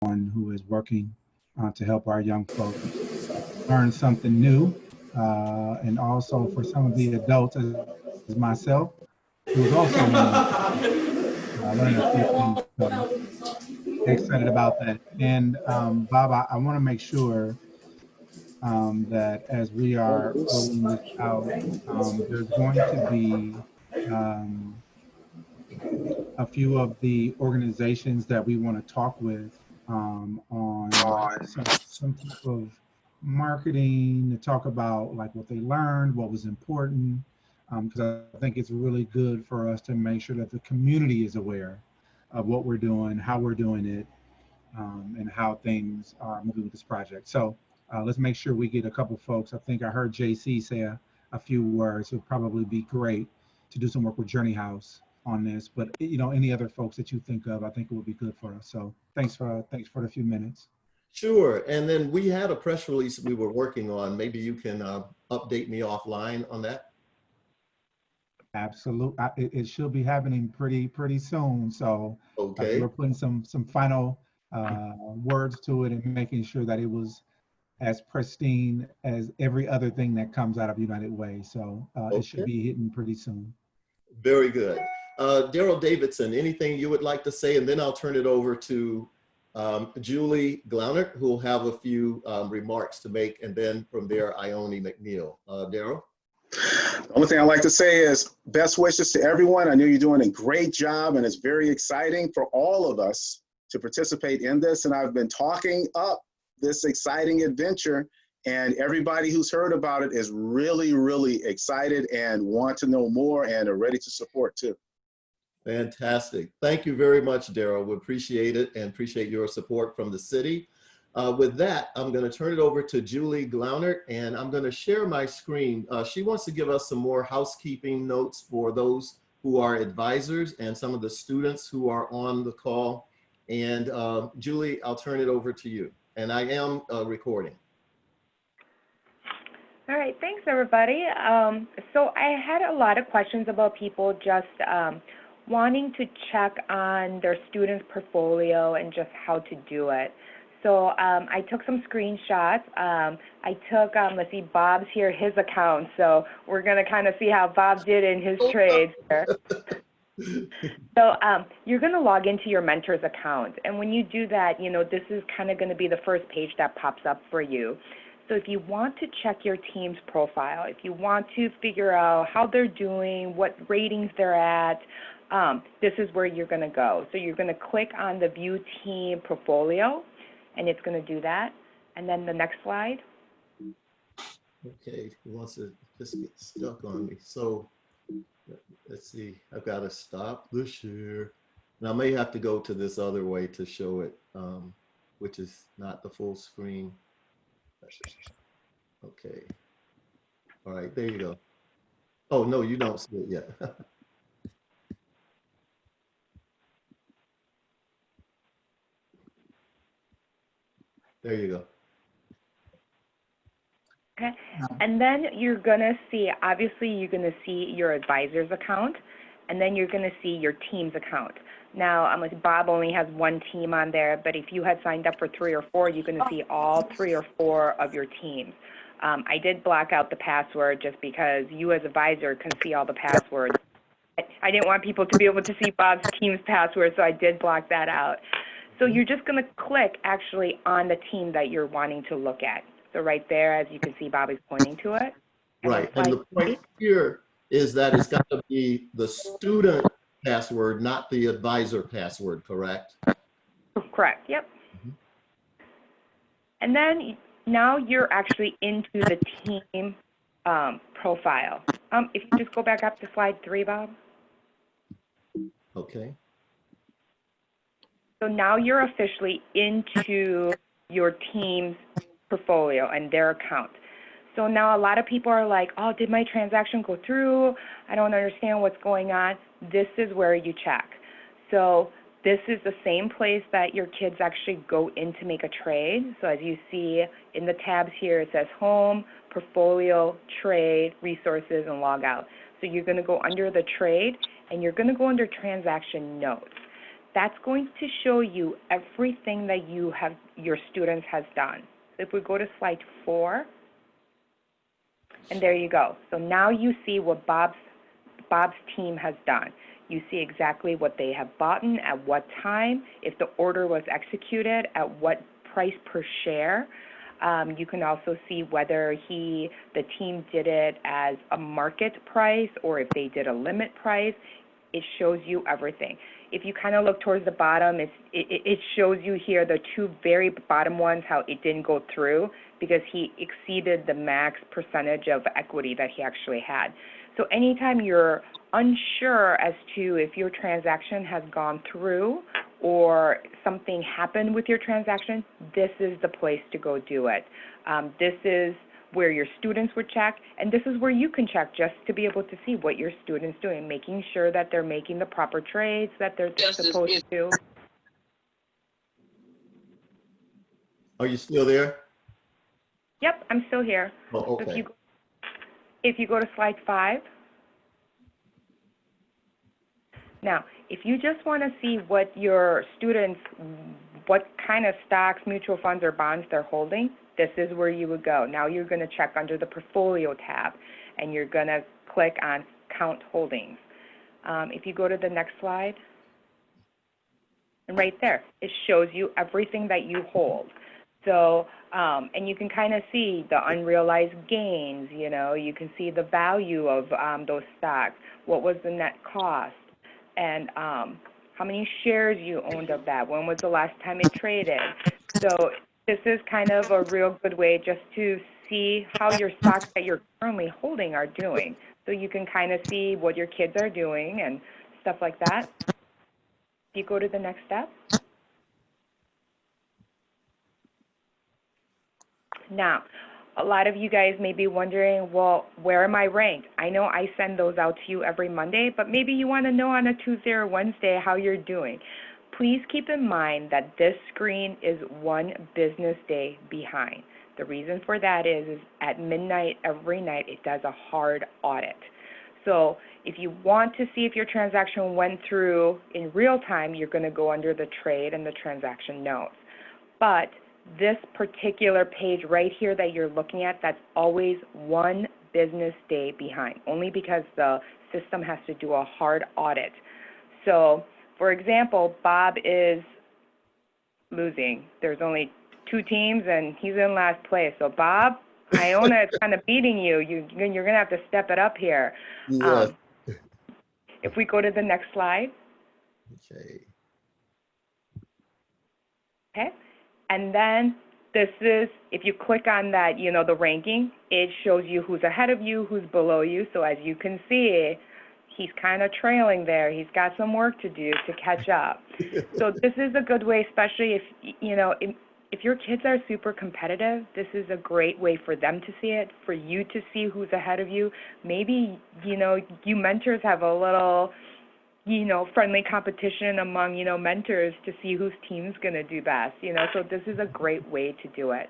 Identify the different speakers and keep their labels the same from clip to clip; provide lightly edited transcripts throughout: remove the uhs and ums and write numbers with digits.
Speaker 1: who is working to help our young folks learn something new. And also for some of the adults, as myself, who is also learning a few things. So excited about that. And Bob, I want to make sure that as we are rolling this out, there's going to be um, a few of the organizations that we want to talk with on some type of marketing to talk about like what they learned, what was important, because I think it's really good for us to make sure that the community is aware of what we're doing, how we're doing it, and how things are moving with this project. So let's make sure we get a couple folks. I think I heard JC say a few words. It would probably be great to do some work with Journey House on this, but any other folks that you think of, I think it would be good for us. So thanks for the few minutes.
Speaker 2: Sure. And then we had a press release we were working on. Maybe you can update me offline on that.
Speaker 1: Absolutely, it should be happening pretty soon. So
Speaker 2: okay,
Speaker 1: we're putting some final words to it and making sure that it was as pristine as every other thing that comes out of United Way. So it should be hitting pretty soon.
Speaker 2: Very good. Daryl Davidson, anything you would like to say? And then I'll turn it over to Julie Glownert, who will have a few remarks to make. And then from there, Ionnie McNeill. Daryl?
Speaker 3: The only thing I'd like to say is best wishes to everyone. I know you're doing a great job, and it's very exciting for all of us to participate in this. And I've been talking up this exciting adventure, and everybody who's heard about it is really, really excited and want to know more and are ready to support too.
Speaker 2: Fantastic. Thank you very much, Daryl. We appreciate it and appreciate your support from the city. With that, I'm going to turn it over to Julie Glownert, and I'm going to share my screen. She wants to give us some more housekeeping notes for those who are advisors and some of the students who are on the call. And Julie, I'll turn it over to you. And I am recording.
Speaker 4: All right, thanks everybody. So I had a lot of questions about people just wanting to check on their students' portfolio and just how to do it. So I took some screenshots. I took, let's see, Bob's here, his account. So we're going to kind of see how Bob did in his trades here. So you're going to log into your mentor's account. And when you do that, this is kind of going to be the first page that pops up for you. So if you want to check your team's profile, if you want to figure out how they're doing, what ratings they're at, this is where you're going to go. So you're going to click on the View Team Portfolio, and it's going to do that. And then the next slide.
Speaker 2: Okay, he wants to just get stuck on me. So let's see, I've got to stop the share. And I may have to go to this other way to show it, which is not the full screen. Okay. All right, there you go. Oh, no, you don't see it yet. There you go.
Speaker 4: Okay, and then you're gonna see, obviously you're gonna see your advisor's account, and then you're gonna see your team's account. Now, Bob only has one team on there, but if you had signed up for 3 or 4, you're gonna see all 3 or 4 of your teams. I did block out the password just because you as advisor can see all the passwords. I didn't want people to be able to see Bob's team's password, so I did block that out. So you're just going to click actually on the team that you're wanting to look at. So right there, as you can see, Bob is pointing to it.
Speaker 2: Right, and the point here is that it's got to be the student password, not the advisor password, correct?
Speaker 4: Correct, yep. And then now you're actually into the team profile. If you just go back up to slide 3, Bob.
Speaker 2: Okay.
Speaker 4: So now you're officially into your team's portfolio and their account. So now a lot of people are like, oh, did my transaction go through? I don't understand what's going on. This is where you check. So this is the same place that your kids actually go in to make a trade. So as you see in the tabs here, it says Home, Portfolio, Trade, Resources, and Log Out. So you're going to go under the trade, and you're going to go under Transaction Notes. that's going to show you everything that your students has done. So if we go to slide 4, and there you go. So now you see what Bob's team has done. You see exactly what they have bought, at what time, if the order was executed, at what price per share. You can also see whether the team did it as a market price or if they did a limit price. It shows you everything. If you kind of look towards the bottom, it shows you here the 2 very bottom ones, how it didn't go through because he exceeded the max percentage of equity that he actually had. So anytime you're unsure as to if your transaction has gone through or something happened with your transaction, this is the place to go do it. This is where your students would check, and this is where you can check just to be able to see what your students doing, making sure that they're making the proper trades that they're supposed to.
Speaker 2: Are you still there?
Speaker 4: Yep, I'm still here.
Speaker 2: Oh,
Speaker 4: So
Speaker 2: okay.
Speaker 4: if you go to slide 5, now, if you just want to see what your students, what kind of stocks, mutual funds, or bonds they're holding, this is where you would go. Now you're going to check under the portfolio tab, and you're going to click on count holdings. If you go to the next slide, and right there, it shows you everything that you hold. So, and you can kind of see the unrealized gains, you can see the value of those stocks, what was the net cost, and how many shares you owned of that, when was the last time it traded. So this is kind of a real good way just to see how your stocks that you're currently holding are doing. So you can kind of see what your kids are doing and stuff like that. If you go to the next step. Now, a lot of you guys may be wondering, well, where am I ranked? I know I send those out to you every Monday, but maybe you want to know on a Tuesday or Wednesday how you're doing. Please keep in mind that this screen is 1 business day behind. The reason for that is at midnight every night it does a hard audit. So if you want to see if your transaction went through in real time, you're going to go under the trade and the transaction notes. But this particular page right here that you're looking at, that's always 1 business day behind, only because the system has to do a hard audit. So, for example, Bob is losing. There's only 2 teams, and he's in last place. So, Bob, Iona is kind of beating you. You're going to have to step it up here.
Speaker 2: Yes.
Speaker 4: If we go to the next slide.
Speaker 2: Okay.
Speaker 4: Okay. And then this is, if you click on that, the ranking, it shows you who's ahead of you, who's below you. So as you can see, he's kind of trailing there. He's got some work to do to catch up. So this is a good way, especially if, if your kids are super competitive, this is a great way for them to see it, for you to see who's ahead of you. Maybe, you mentors have a little, friendly competition among, mentors to see whose team's going to do best, so this is a great way to do it.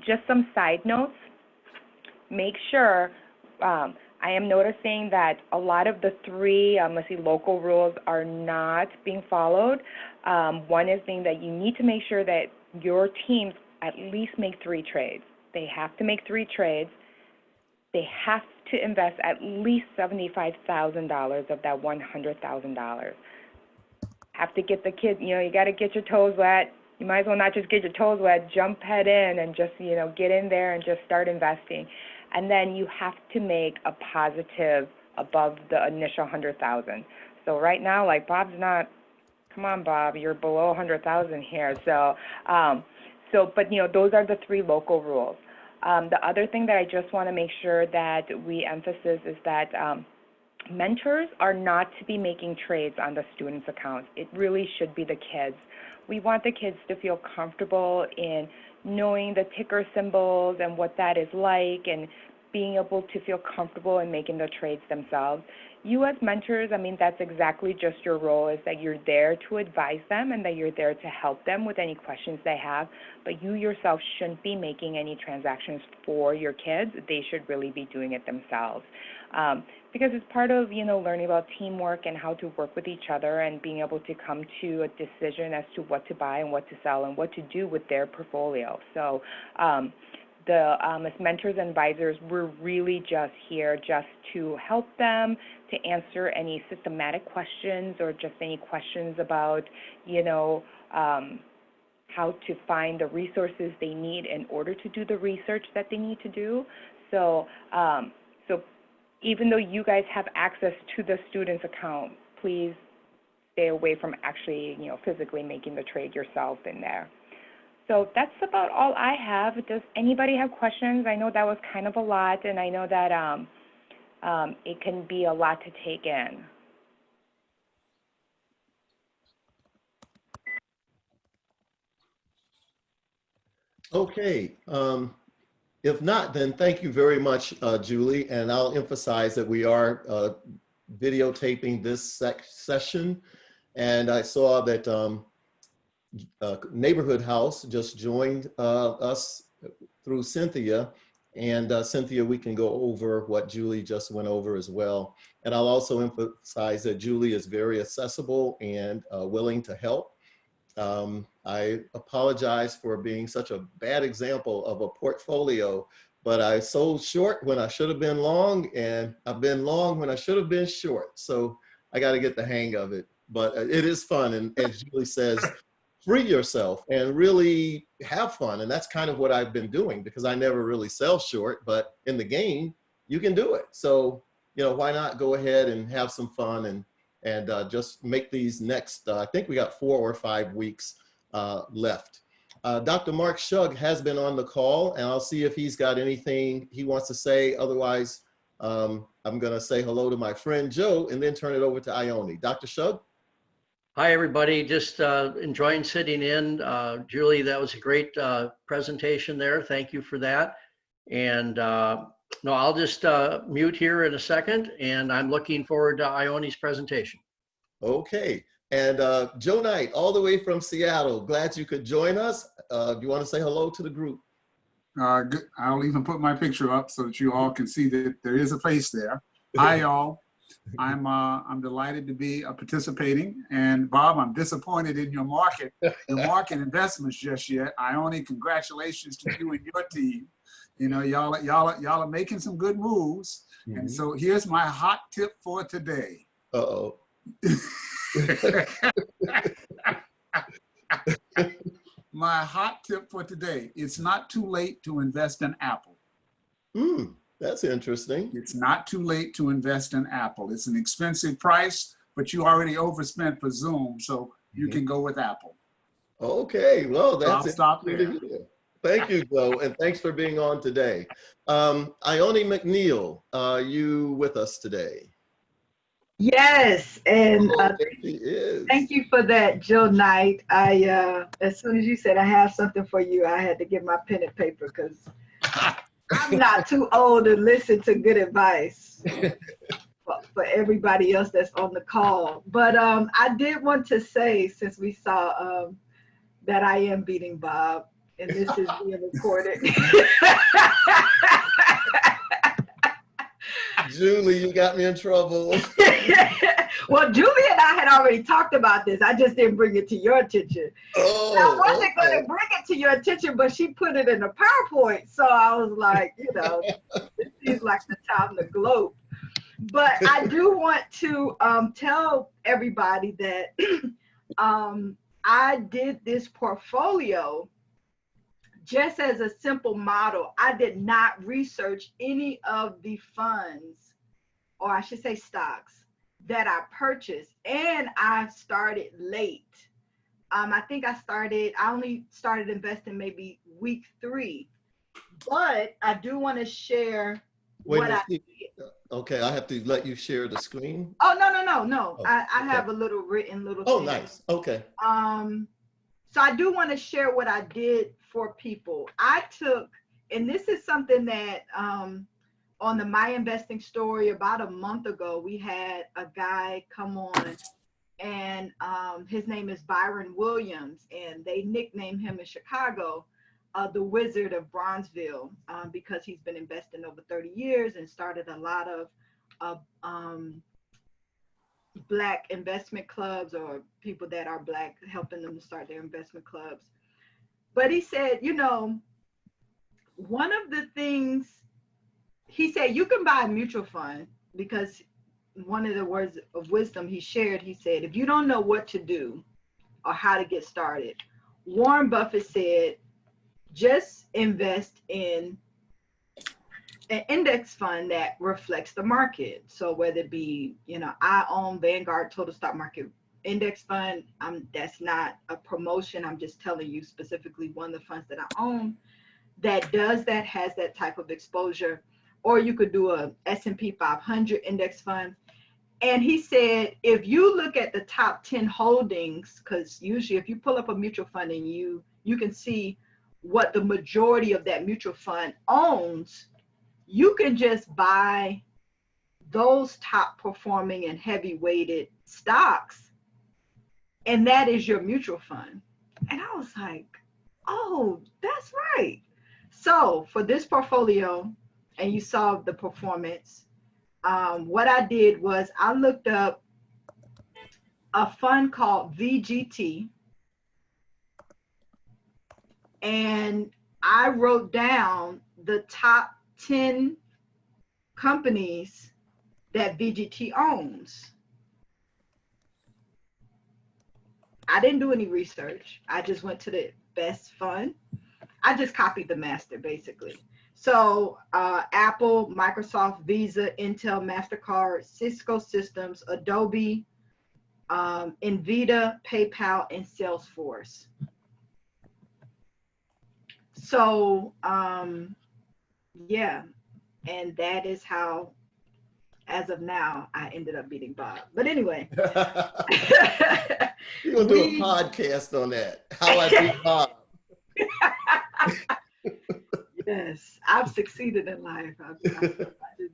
Speaker 4: Just some side notes. Make sure, I am noticing that a lot of the 3, local rules are not being followed. One is being that you need to make sure that your teams at least make 3 trades. They have to make 3 trades. They have to invest at least $75,000 of that $100,000. Have to get the kids, you got to get your toes wet. You might as well not just get your toes wet, jump head in and just, get in there and just start investing. And then you have to make a positive above the initial $100,000. So right now, like Bob's not, come on, Bob, you're below 100,000 here. So, but those are the 3 local rules. The other thing that I just want to make sure that we emphasize is that mentors are not to be making trades on the students' accounts. It really should be the kids. We want the kids to feel comfortable in knowing the ticker symbols and what that is like, and being able to feel comfortable in making the trades themselves. you as mentors, I mean, that's exactly just your role, is that you're there to advise them and that you're there to help them with any questions they have. But you yourself shouldn't be making any transactions for your kids. They should really be doing it themselves. Because it's part of, learning about teamwork and how to work with each other and being able to come to a decision as to what to buy and what to sell and what to do with their portfolio. So as mentors and advisors, we're really just here just to help them, to answer any systematic questions or just any questions about, how to find the resources they need in order to do the research that they need to do. So, even though you guys have access to the student's account, please stay away from actually, physically making the trade yourself in there. So that's about all I have. Does anybody have questions? I know that was kind of a lot, and I know that it can be a lot to take in.
Speaker 2: Okay. If not, then thank you very much, Julie. And I'll emphasize that we are videotaping this session. And I saw that Neighborhood House just joined us through Cynthia. And Cynthia, we can go over what Julie just went over as well. And I'll also emphasize that Julie is very accessible and willing to help. I apologize for being such a bad example of a portfolio, but I sold short when I should have been long, and I've been long when I should have been short. So I got to get the hang of it, but it is fun. And as Julie says, free yourself and really have fun. And that's kind of what I've been doing, because I never really sell short, but in the game, you can do it. So, why not go ahead and have some fun and just make these next, I think we got 4 or 5 weeks left. Dr. Mark Shug has been on the call, and I'll see if he's got anything he wants to say. Otherwise, I'm gonna say hello to my friend Joe and then turn it over to Ionnie. Dr. Shug?
Speaker 5: Hi, everybody. Just enjoying sitting in. Julie, that was a great presentation there. Thank you for that. And no, I'll just mute here in a second, and I'm looking forward to Ionie's presentation.
Speaker 2: Okay. And Joe Knight, all the way from Seattle, glad you could join us. Do you want to say hello to the group?
Speaker 6: Good. I'll even put my picture up so that you all can see that there is a face there. Hi, y'all. I'm delighted to be participating. And Bob, I'm disappointed in your market investments just yet. Ionnie, congratulations to you and your team. Y'all are making some good moves. Mm-hmm. And so here's my hot tip for today.
Speaker 2: Uh-oh.
Speaker 6: My hot tip for today: it's not too late to invest in Apple.
Speaker 2: That's interesting.
Speaker 6: It's not too late to invest in Apple. It's an expensive price, but you already overspent for Zoom, so you can go with Apple.
Speaker 2: Okay, well, that's
Speaker 6: I'll stop there.
Speaker 2: Thank you, Joe, and thanks for being on today. Ionnie McNeill, you with us today?
Speaker 7: Yes, and
Speaker 2: thank
Speaker 7: you for that, Joe Knight. As soon as you said I have something for you, I had to get my pen and paper because I'm not too old to listen to good advice for everybody else that's on the call. But I did want to say, since we saw that I am beating Bob, and this is being recorded.
Speaker 2: Julie, you got me in trouble.
Speaker 7: Well, Julie and I had already talked about this. I just didn't bring it to your attention.
Speaker 2: Oh,
Speaker 7: I wasn't going to bring it to your attention, but she put it in a PowerPoint. So I was like, this seems like the time to gloat. But I do want to tell everybody that I did this portfolio just as a simple model. I did not research any of the funds, or I should say stocks, that I purchased, and I started late. I think I only started investing maybe week 3, but I do want to share what I did.
Speaker 2: Okay, I have to let you share the screen.
Speaker 7: Oh, no.
Speaker 2: Oh,
Speaker 7: I
Speaker 2: okay.
Speaker 7: have a little written
Speaker 2: Oh,
Speaker 7: thing.
Speaker 2: nice. Okay.
Speaker 7: So I do want to share what I did for people. I took, and this is something that on the My Investing Story about a month ago, we had a guy come on, and his name is Byron Williams, and they nicknamed him in Chicago the Wizard of Bronzeville, because he's been investing over 30 years and started a lot of Black investment clubs, or people that are Black, helping them to start their investment clubs. But he said, you know, one of the things, he said, you can buy a mutual fund, because one of the words of wisdom he shared, he said, if you don't know what to do or how to get started, Warren Buffett said, just invest in an index fund that reflects the market. So whether it be, you know, I own Vanguard Total Stock Market Index Fund. That's not a promotion. I'm just telling you specifically one of the funds that I own that does that, has that type of exposure. Or you could do a S&P 500 index fund. And he said, if you look at the top 10 holdings, because usually if you pull up a mutual fund and you can see what the majority of that mutual fund owns, you can just buy those top performing and heavy weighted stocks, and that is your mutual fund. And I was like, oh, that's right. So for this portfolio, and you saw the performance, what I did was I looked up a fund called VGT, and I wrote down the top 10 companies that VGT owns. I didn't do any research. I just went to the best fund. I just copied the master, basically. So Apple, Microsoft, Visa, Intel, MasterCard, Cisco Systems, Adobe, Nvidia, PayPal, and Salesforce. So yeah, and that is how, as of now, I ended up beating Bob. But anyway.
Speaker 2: You're going to do a podcast on that, how I beat Bob.
Speaker 7: Yes, I've succeeded in life. I just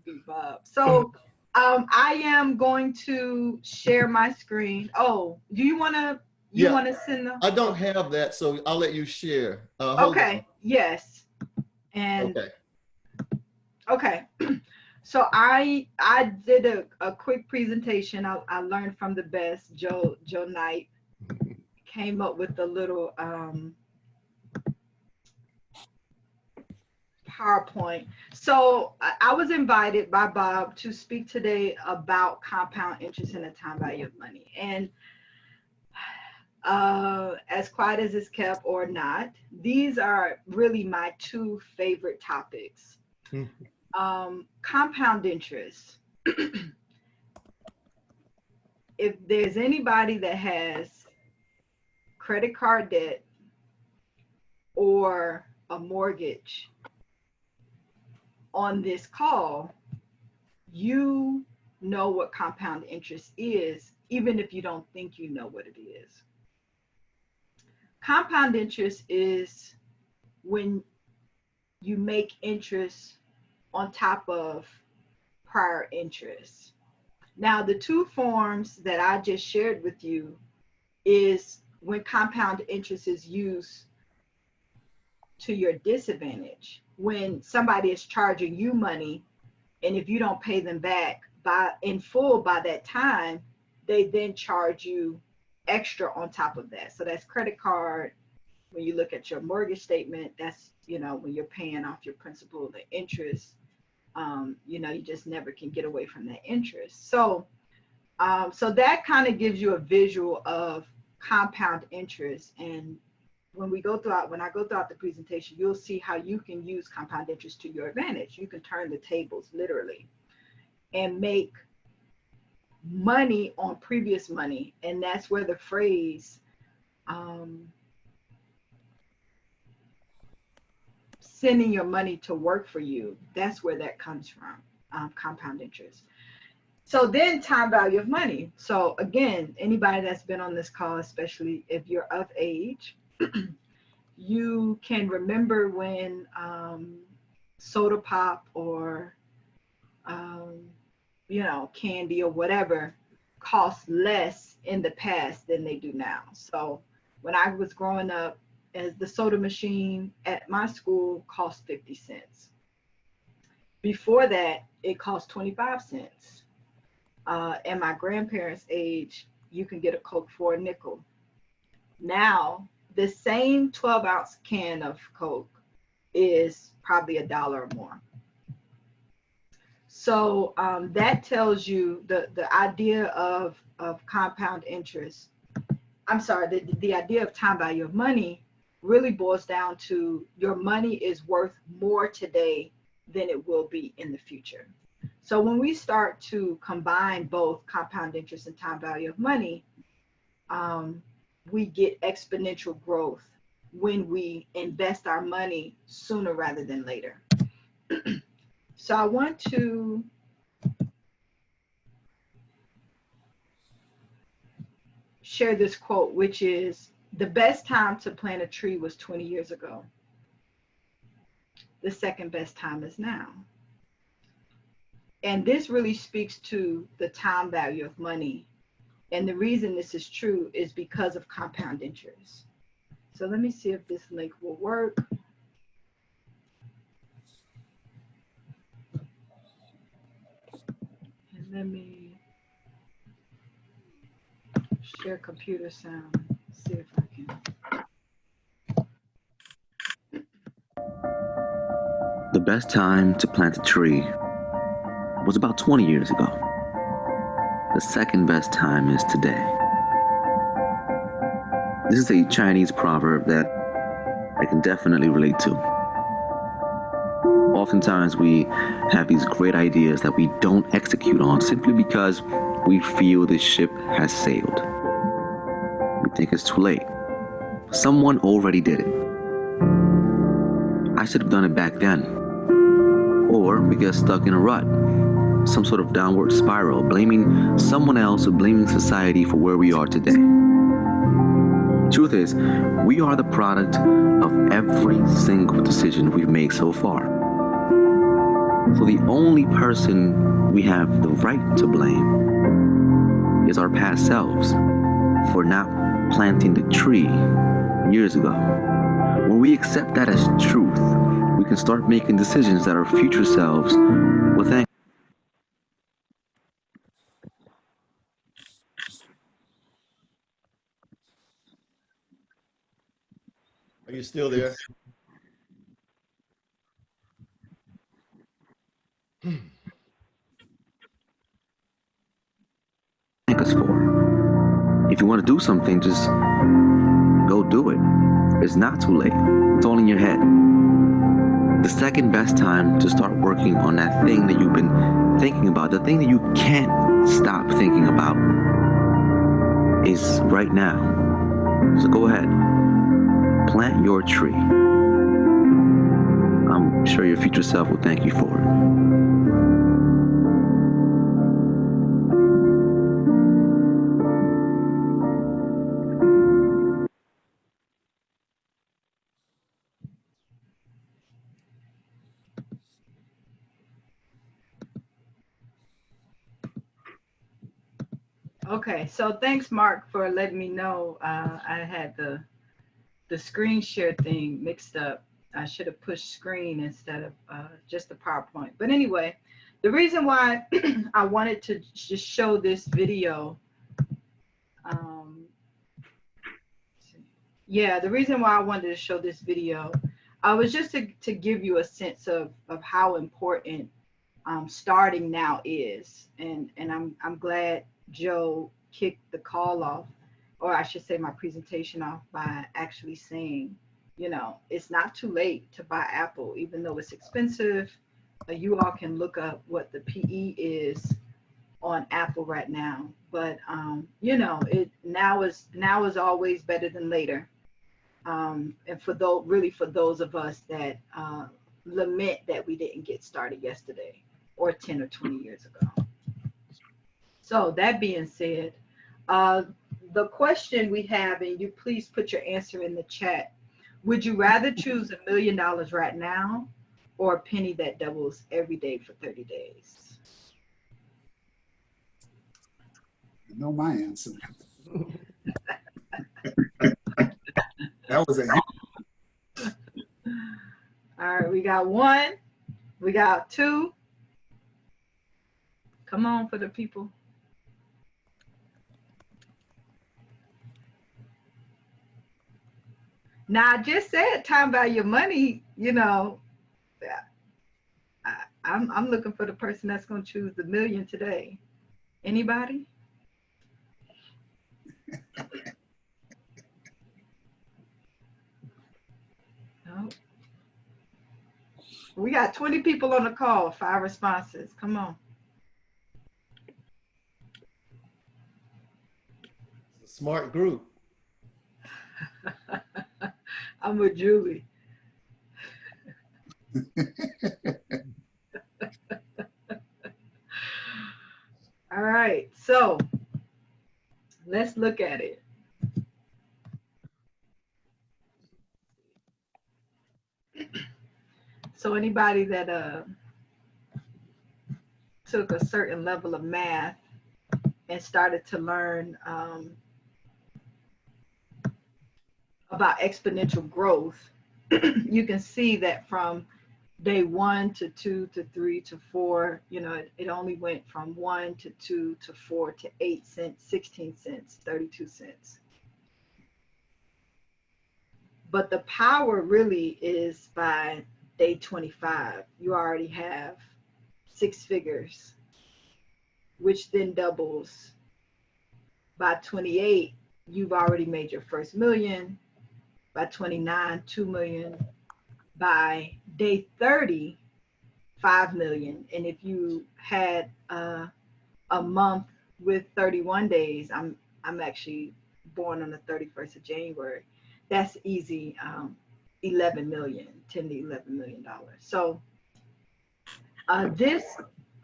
Speaker 7: beat Bob. So I am going to share my screen. Oh, do you want to send the?
Speaker 2: I don't have that, so I'll let you share.
Speaker 7: Okay, on. Yes. And okay. So I did a quick presentation. I learned from the best. Joe Knight came up with a little PowerPoint. So I was invited by Bob to speak today about compound interest and the time value of money. And as quiet as it's kept or not, these are really my two favorite topics. Compound interest. If there's anybody that has credit card debt or a mortgage on this call, you know what compound interest is, even if you don't think you know what it is. Compound interest is when you make interest on top of prior interest. Now, the two forms that I just shared with you is when compound interest is used to your disadvantage. When somebody is charging you money, and if you don't pay them back in full by that time, they then charge you extra on top of that. So that's credit card. When you look at your mortgage statement, that's, you know, when you're paying off your principal, the interest, you know, you just never can get away from that interest. So, so that kind of gives you a visual of compound interest. And when I go throughout the presentation, you'll see how you can use compound interest to your advantage. You can turn the tables literally and make money on previous money. And that's where the phrase, sending your money to work for you, that's where that comes from, compound interest. So then time value of money. So again, anybody that's been on this call, especially if you're of age, you can remember when soda pop or you know, candy or whatever cost less in the past than they do now. So when I was growing up, as the soda machine at my school cost 50 cents. Before that, it cost 25 cents. At my grandparents' age, you can get a Coke for a nickel. Now, the same 12-ounce can of Coke is probably $1 or more. So that tells you the idea of compound interest. I'm sorry, the idea of time value of money really boils down to your money is worth more today than it will be in the future. So when we start to combine both compound interest and time value of money, we get exponential growth when we invest our money sooner rather than later. So I want to share this quote, which is, the best time to plant a tree was 20 years ago. The second best time is now. And this really speaks to the time value of money. And the reason this is true is because of compound interest. So let me see if this link will work. And let me share computer sound, see if I can.
Speaker 8: The best time to plant a tree was about 20 years ago. The second best time is today. This is a Chinese proverb that I can definitely relate to. Oftentimes we have these great ideas that we don't execute on simply because we feel the ship has sailed. We think it's too late. Someone already did it. I should have done it back then. Or we get stuck in a rut, some sort of downward spiral, blaming someone else or blaming society for where we are today. Truth is, we are the product of every single decision we've made so far. So the only person we have the right to blame is our past selves for not planting the tree years ago. When we accept that as truth, we can start making decisions that our future selves will thank.
Speaker 2: Are you still there?
Speaker 8: Thank us for. If you want to do something, just go do it. It's not too late. It's all in your head. The second best time to start working on that thing that you've been thinking about, the thing that you can't stop thinking about, is right now. So go ahead, plant your tree. I'm sure your future self will thank you for it.
Speaker 7: Okay, so thanks, Mark, for letting me know. I had the screen share thing mixed up. I should have pushed screen instead of just the PowerPoint. But anyway, the reason why I wanted to just show this video, the reason why I wanted to show this video was just to give you a sense of how important starting now is. And I'm glad Joe kicked the call off, or I should say my presentation off, by actually saying, you know, it's not too late to buy Apple, even though it's expensive. You all can look up what the PE is on Apple right now. But you know, now is always better than later. And for those of us that lament that we didn't get started yesterday or 10 or 20 years ago. So that being said, the question we have, and you please put your answer in the chat. Would you rather choose $1 million right now or a penny that doubles every day for 30 days?
Speaker 6: I know my answer. That was a
Speaker 7: All right, we got 1, we got 2. Come on for the people. Now, I just said time value of money, you know, I'm looking for the person that's going to choose the million today. Anybody? No. We got 20 people on the call, 5 responses. Come on.
Speaker 2: It's a smart group.
Speaker 7: I'm with Julie. All right, so let's look at it. So anybody that took a certain level of math and started to learn about exponential growth, you can see that from day 1 to 2 to 3 to 4, you know, it only went from 1 to 2 to 4 to 8 cents, 16 cents, 32 cents. But the power really is by day 25. You already have 6 figures, which then doubles. By 28, you've already made your first million. By 29, 2 million. By day 30, 5 million. And if you had a month with 31 days, I'm actually born on the 31st of January. That's easy, 11 million, 10 to 11 million dollars. So this,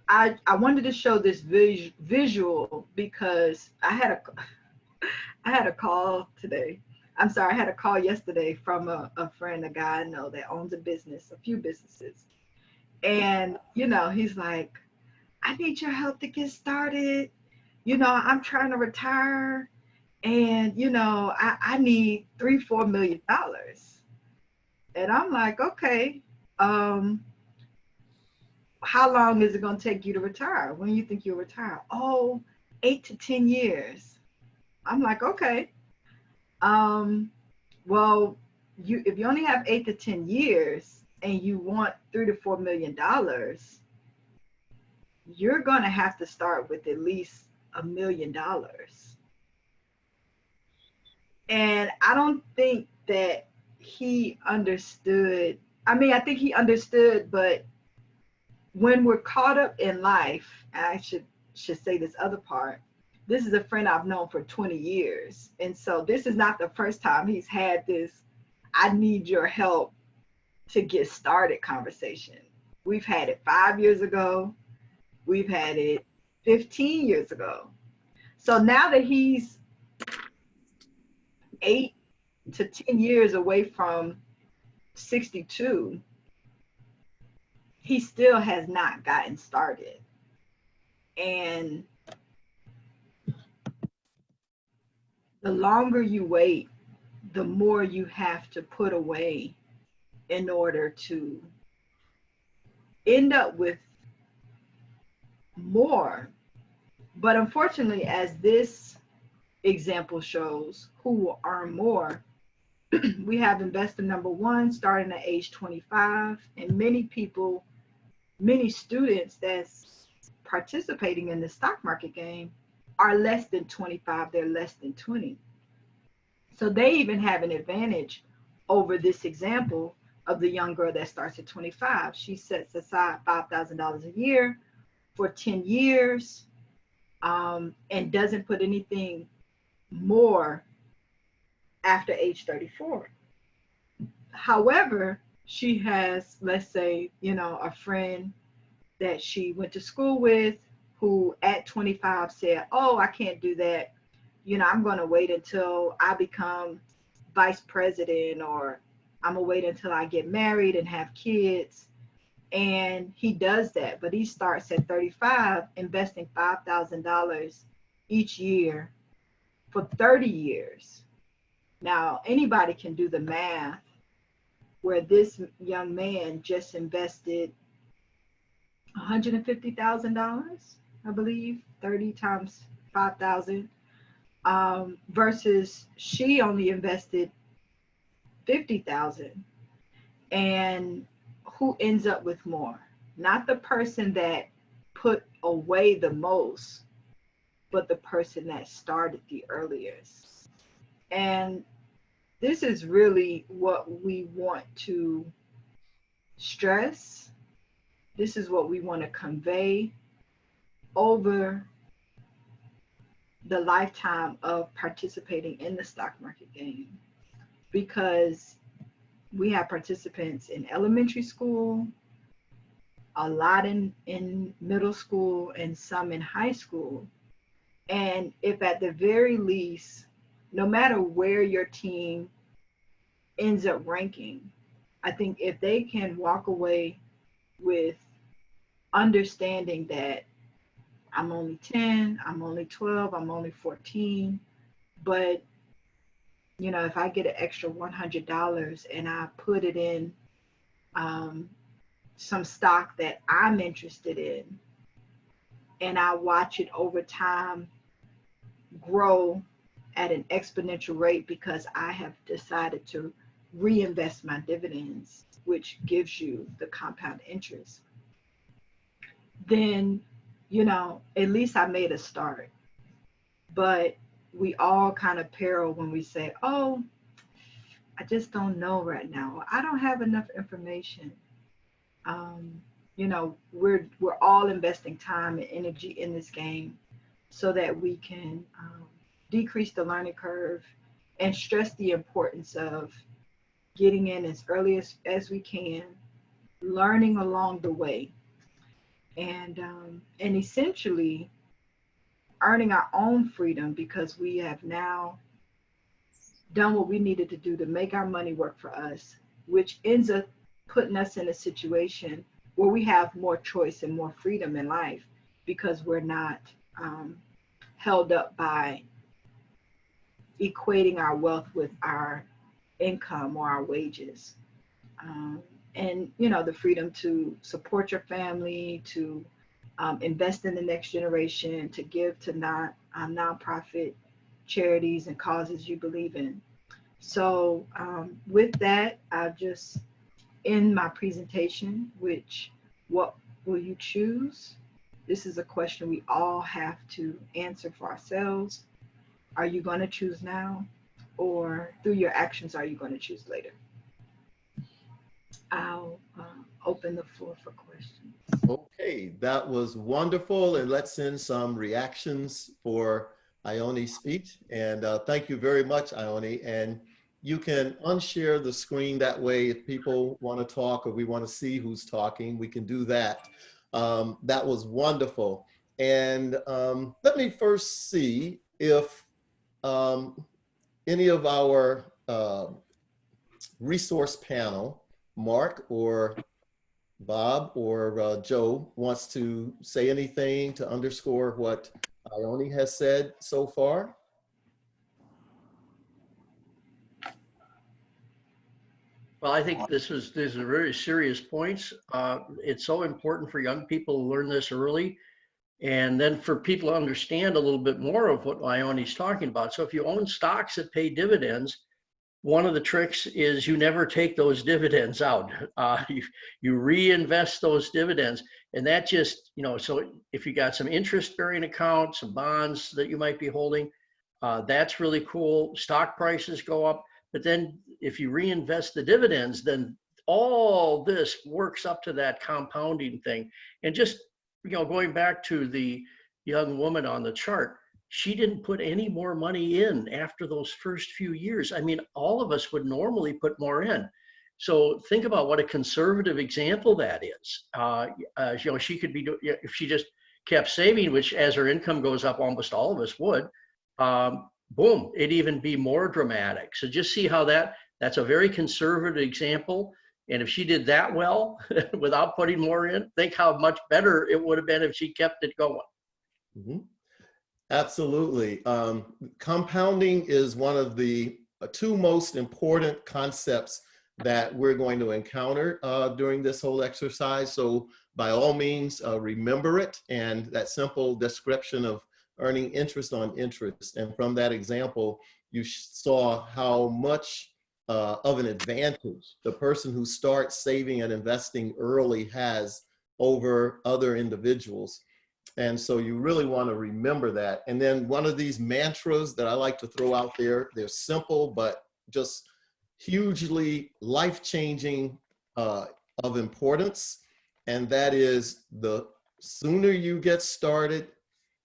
Speaker 7: I wanted to show this visual because I had a call today. I'm sorry, I had a call yesterday from a friend, a guy I know that owns a business, a few businesses. And, you know, he's like, I need your help to get started. You know, I'm trying to retire and, you know, I need $3-4 million. And I'm like, okay, how long is it going to take you to retire? When you think you'll retire? Oh, 8 to 10 years. I'm like, okay. Well, if you only have 8 to 10 years and you want $3-4 million, you're going to have to start with at least $1 million. And I don't think that he understood. I mean, I think he understood, but when we're caught up in life, and I should say this other part, this is a friend I've known for 20 years. And so this is not the first time he's had this, I need your help to get started conversation. We've had it 5 years ago. We've had it 15 years ago. So now that he's 8 to 10 years away from 62, he still has not gotten started. And the longer you wait, the more you have to put away in order to end up with more. But unfortunately, as this example shows, who will earn more, we have investor number 1 starting at age 25, and many people, many students that's participating in the stock market game are less than 25, they're less than 20. So they even have an advantage over this example of the young girl that starts at 25. She sets aside $5,000 a year for 10 years and doesn't put anything more after age 34. However, she has, let's say, you know, a friend that she went to school with who at 25 said, oh, I can't do that. You know, I'm going to wait until I become vice president, or I'm going to wait until I get married and have kids. And he does that, but he starts at 35, investing $5,000 each year for 30 years. Now, anybody can do the math where this young man just invested $150,000, I believe, 30 times 5,000, versus she only invested 50,000. And who ends up with more? Not the person that put away the most, but the person that started the earliest. And this is really what we want to stress. This is what we want to convey over the lifetime of participating in the stock market game, because we have participants in elementary school, a lot in middle school, and some in high school. And if at the very least, no matter where your team ends up ranking, I think if they can walk away with understanding that I'm only 10, I'm only 12, I'm only 14, but you know, if I get an extra $100 and I put it in some stock that I'm interested in, and I watch it over time grow at an exponential rate because I have decided to reinvest my dividends, which gives you the compound interest, then, you know, at least I made a start. But we all kind of peril when we say, oh, I just don't know right now. I don't have enough information. You know, we're all investing time and energy in this game so that we can decrease the learning curve and stress the importance of getting in as early as we can, learning along the way, and essentially earning our own freedom, because we have now done what we needed to do to make our money work for us, which ends up putting us in a situation where we have more choice and more freedom in life because we're not held up by equating our wealth with our income or our wages. And, you know, the freedom to support your family, to invest in the next generation, to give to nonprofit charities and causes you believe in. So with that, I'll just end my presentation, which, what will you choose? This is a question we all have to answer for ourselves. Are you going to choose now? Or through your actions, are you going to choose later? I'll open the floor for questions.
Speaker 2: Okay, that was wonderful. And let's send some reactions for Ionnie's speech. And thank you very much, Ionnie. And you can unshare the screen. That way, if people want to talk or we want to see who's talking, we can do that. That was wonderful. And let me first see if any of our resource panel, Mark or Bob or Joe, wants to say anything to underscore what Ionnie has said so far.
Speaker 5: Well, I think these are very serious points. It's so important for young people to learn this early, and then for people to understand a little bit more of what Ionnie's talking about. So if you own stocks that pay dividends, one of the tricks is you never take those dividends out. You reinvest those dividends, and that just, you know, so if you got some interest-bearing accounts, some bonds that you might be holding, that's really cool. Stock prices go up, but then if you reinvest the dividends, then all this works up to that compounding thing. And just, you know, going back to the young woman on the chart, she didn't put any more money in after those first few years. I mean, all of us would normally put more in. So think about what a conservative example that is. You know, she could be, if she just kept saving, which as her income goes up, almost all of us would, boom, it'd even be more dramatic. So just see how that's a very conservative example. And if she did that well without putting more in, think how much better it would have been if she kept it going.
Speaker 2: Mm-hmm. Absolutely. Compounding is one of the two most important concepts that we're going to encounter during this whole exercise. So by all means, remember it, and that simple description of earning interest on interest. And from that example, you saw how much of an advantage the person who starts saving and investing early has over other individuals. And so you really want to remember that. And then one of these mantras that I like to throw out there, they're simple, but just hugely life-changing of importance. And that is, the sooner you get started,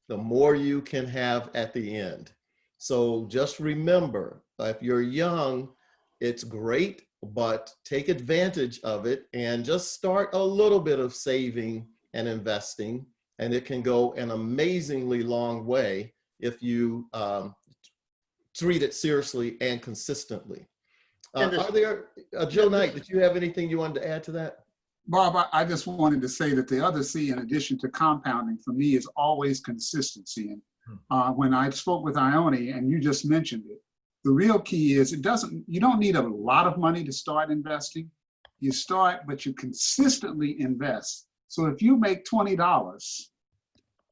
Speaker 2: the more you can have at the end. So just remember, if you're young, it's great, but take advantage of it and just start a little bit of saving and investing. And it can go an amazingly long way if you treat it seriously and consistently. Are there, Joe Knight, did you have anything you wanted to add to that?
Speaker 6: Bob, I just wanted to say that the other C, in addition to compounding, for me is always consistency. And when I spoke with Ionnie, and you just mentioned it, the real key is you don't need a lot of money to start investing. You start, but you consistently invest. So if you make $20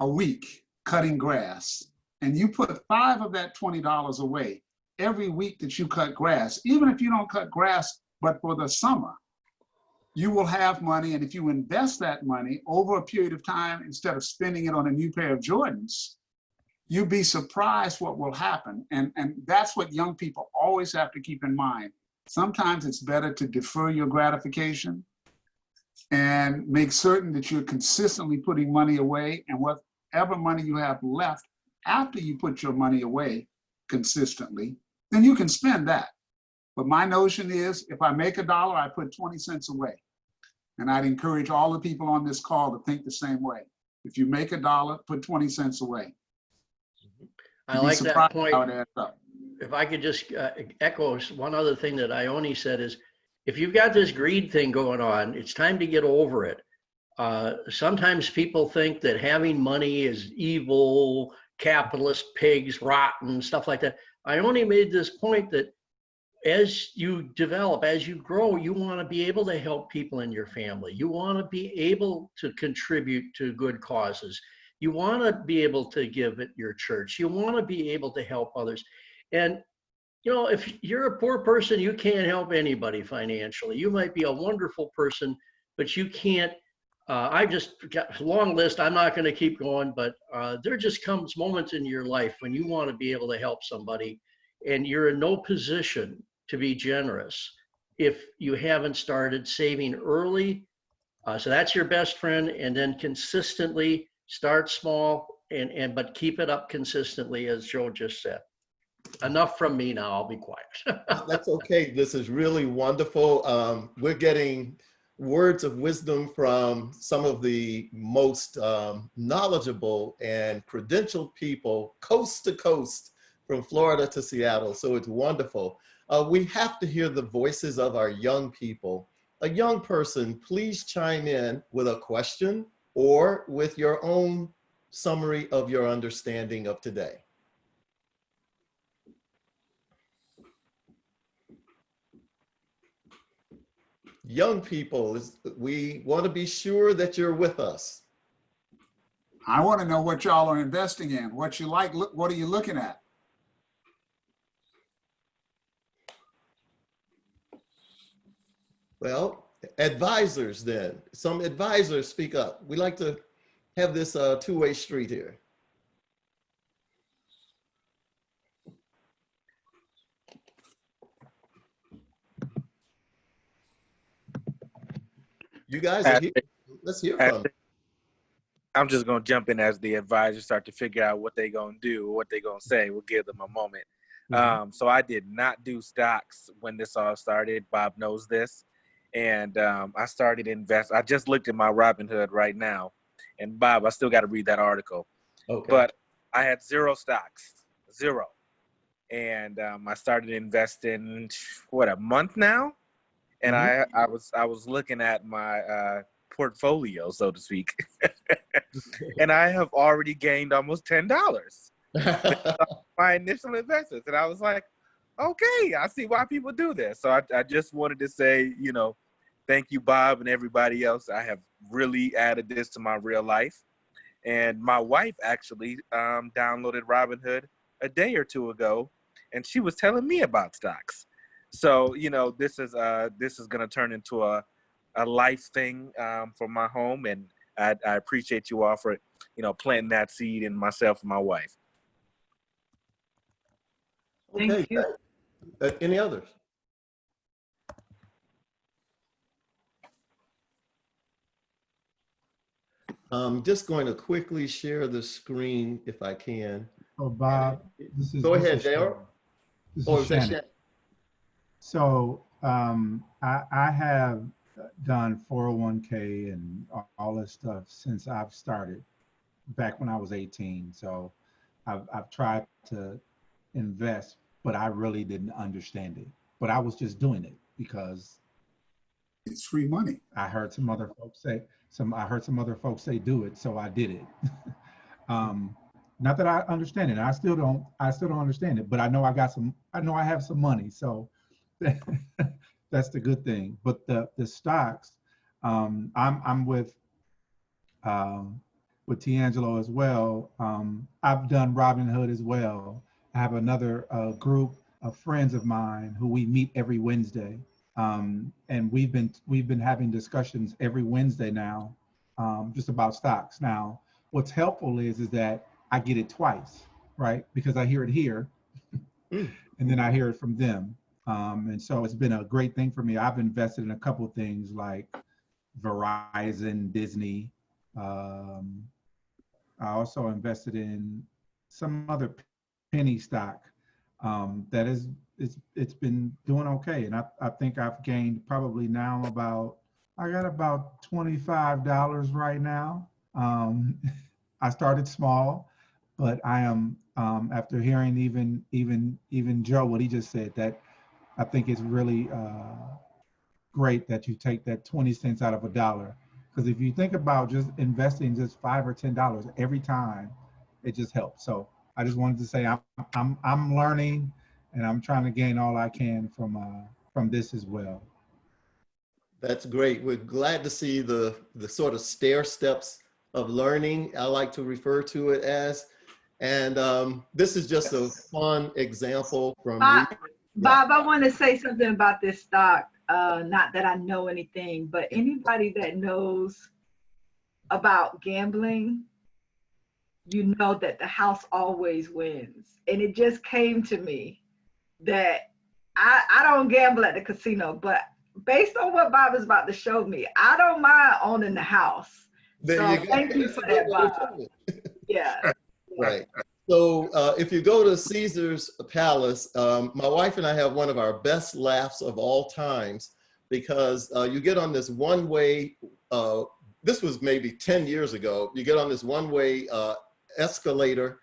Speaker 6: a week cutting grass, and you put 5 of that $20 away every week that you cut grass, even if you don't cut grass, but for the summer, you will have money. And if you invest that money over a period of time, instead of spending it on a new pair of Jordans, you'd be surprised what will happen. And that's what young people always have to keep in mind. Sometimes it's better to defer your gratification and make certain that you're consistently putting money away, and whatever money you have left after you put your money away consistently, then you can spend that. But my notion is, if I make $1, I put 20 cents away. And I'd encourage all the people on this call to think the same way. If you make $1, put 20 cents away.
Speaker 5: I like that point. If I could just echo one other thing that Ionnie said is, if you've got this greed thing going on, it's time to get over it. Sometimes people think that having money is evil, capitalist pigs, rotten, stuff like that. Ionnie made this point that as you develop, as you grow, you want to be able to help people in your family. You want to be able to contribute to good causes. You want to be able to give at your church. You want to be able to help others. And, you know, if you're a poor person, you can't help anybody financially. You might be a wonderful person, but you can't. I just got a long list. I'm not going to keep going, but there just comes moments in your life when you want to be able to help somebody, and you're in no position to be generous if you haven't started saving early. So that's your best friend, and then consistently start small, but keep it up consistently, as Joe just said. Enough from me now. I'll be quiet.
Speaker 2: That's okay. This is really wonderful. We're getting words of wisdom from some of the most knowledgeable and credentialed people, coast to coast, from Florida to Seattle. So it's wonderful. We have to hear the voices of our young people. A young person, please chime in with a question or with your own summary of your understanding of today. Young people, we want to be sure that you're with us.
Speaker 6: I want to know what y'all are investing in, what you like, what are you looking at?
Speaker 2: Well, advisors then. Some advisors speak up. We like to have this two-way street here. You guys are here. Let's hear from them.
Speaker 9: I'm just going to jump in as the advisor, start to figure out what they're going to do, what they're going to say. We'll give them a moment. So I did not do stocks when this all started. Bob knows this. And I started invest. I just looked at my Robinhood right now. And Bob, I still got to read that article. Okay. But I had 0 stocks, 0. And I started investing, what, a month now? And I was looking at my portfolio, so to speak, and I have already gained almost $10. My initial investments. And I was like, okay, I see why people do this. So I just wanted to say, you know, thank you, Bob, and everybody else. I have really added this to my real life. And my wife actually downloaded Robinhood a day or two ago, and she was telling me about stocks. So, you know, this is going to turn into a life thing for my home, and I appreciate you all for, you know, planting that seed in myself and my wife.
Speaker 2: Okay,
Speaker 7: Thank you.
Speaker 2: any others? I'm just going to quickly share the screen if I can.
Speaker 1: So Bob,
Speaker 2: Go
Speaker 1: this
Speaker 2: ahead,
Speaker 1: is
Speaker 2: Daryl.
Speaker 1: Shannon. This
Speaker 2: Oh,
Speaker 1: is
Speaker 2: is that
Speaker 1: Shannon.
Speaker 2: Shannon?
Speaker 1: So I have done 401k and all this stuff since I've started back when I was 18. So I've tried to invest, but I really didn't understand it. But I was just doing it because
Speaker 6: It's free money.
Speaker 1: I heard some other folks say do it, so I did it. Not that I understand it. I still don't understand it, but I know I have some money, so that's the good thing. But the stocks, I'm with D'Angelo as well. I've done Robinhood as well. I have another group of friends of mine who we meet every Wednesday, and we've been having discussions every Wednesday now, just about stocks. Now, what's helpful is that I get it twice, right? Because I hear it here, and then I hear it from them, and so it's been a great thing for me. I've invested in a couple of things like Verizon, Disney. I also invested in some other penny stock that it's been doing okay, and I think I've gained probably now I got about $25 right now. I started small, but I am after hearing even Joe what he just said, that I think it's really great that you take that 20 cents out of a dollar. Because if you think about just investing just $5 or $10 every time, it just helps. So I just wanted to say I'm learning, and I'm trying to gain all I can from this as well.
Speaker 2: That's great. We're glad to see the sort of stair steps of learning, I like to refer to it as. And this is just a fun example from
Speaker 7: Bob, I want to say something about this stock. Not that I know anything, but anybody that knows about gambling, you know that the house always wins. And it just came to me that I don't gamble at the casino, but based on what Bob is about to show me, I don't mind owning the house. So thank you for that, Bob. Yeah.
Speaker 2: Right. So if you go to Caesar's Palace, my wife and I have one of our best laughs of all times, because you get on this one-way, this was maybe 10 years ago, you get on this one-way escalator,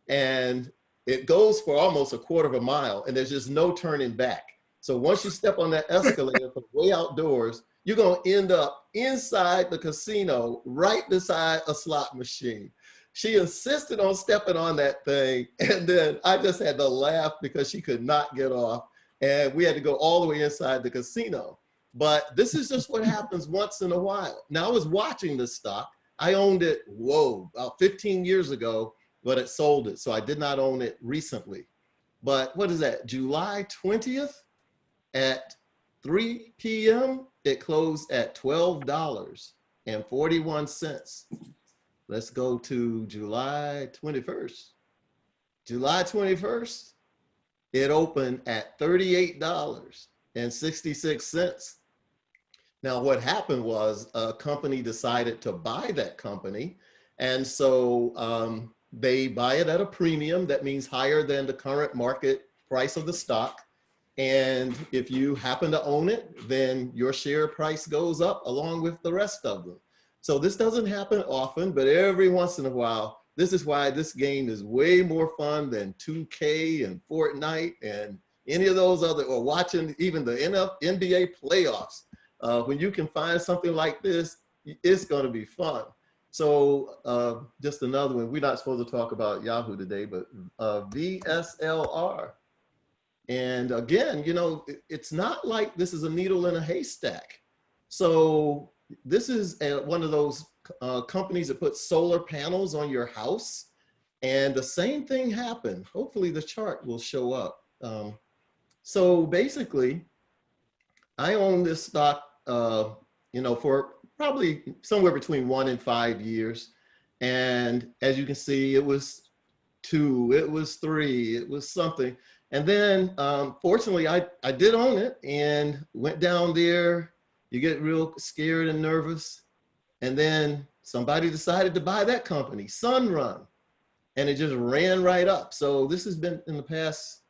Speaker 2: and it goes for almost a quarter of a mile, and there's just no turning back. So once you step on that escalator from way outdoors, you're going to end up inside the casino, right beside a slot machine. She insisted on stepping on that thing, and then I just had to laugh because she could not get off, and we had to go all the way inside the casino. But this is just what happens once in a while. Now, I was watching this stock. I owned it, about 15 years ago, but it sold it, so I did not own it recently. But what is that, July 20th at 3 p.m., it closed at $12.41. Let's go to July 21st. July 21st, it opened at $38.66. Now, what happened was a company decided to buy that company. And so they buy it at a premium. That means higher than the current market price of the stock. And if you happen to own it, then your share price goes up along with the rest of them. So this doesn't happen often, but every once in a while, this is why this game is way more fun than 2K and Fortnite and any of those other, or watching even the NBA playoffs. When you can find something like this, it's going to be fun. So just another one. We're not supposed to talk about Yahoo today, but VSLR. And again, you know, it's not like this is a needle in a haystack. So this is one of those companies that put solar panels on your house. And the same thing happened. Hopefully the chart will show up. So basically, I own this stock, you know, for probably somewhere between 1 and 5 years. And as you can see, it was 2, it was 3, it was something. And then fortunately, I did own it and went down there. You get real scared and nervous. And then somebody decided to buy that company, Sunrun, and it just ran right up. So this has been in the past,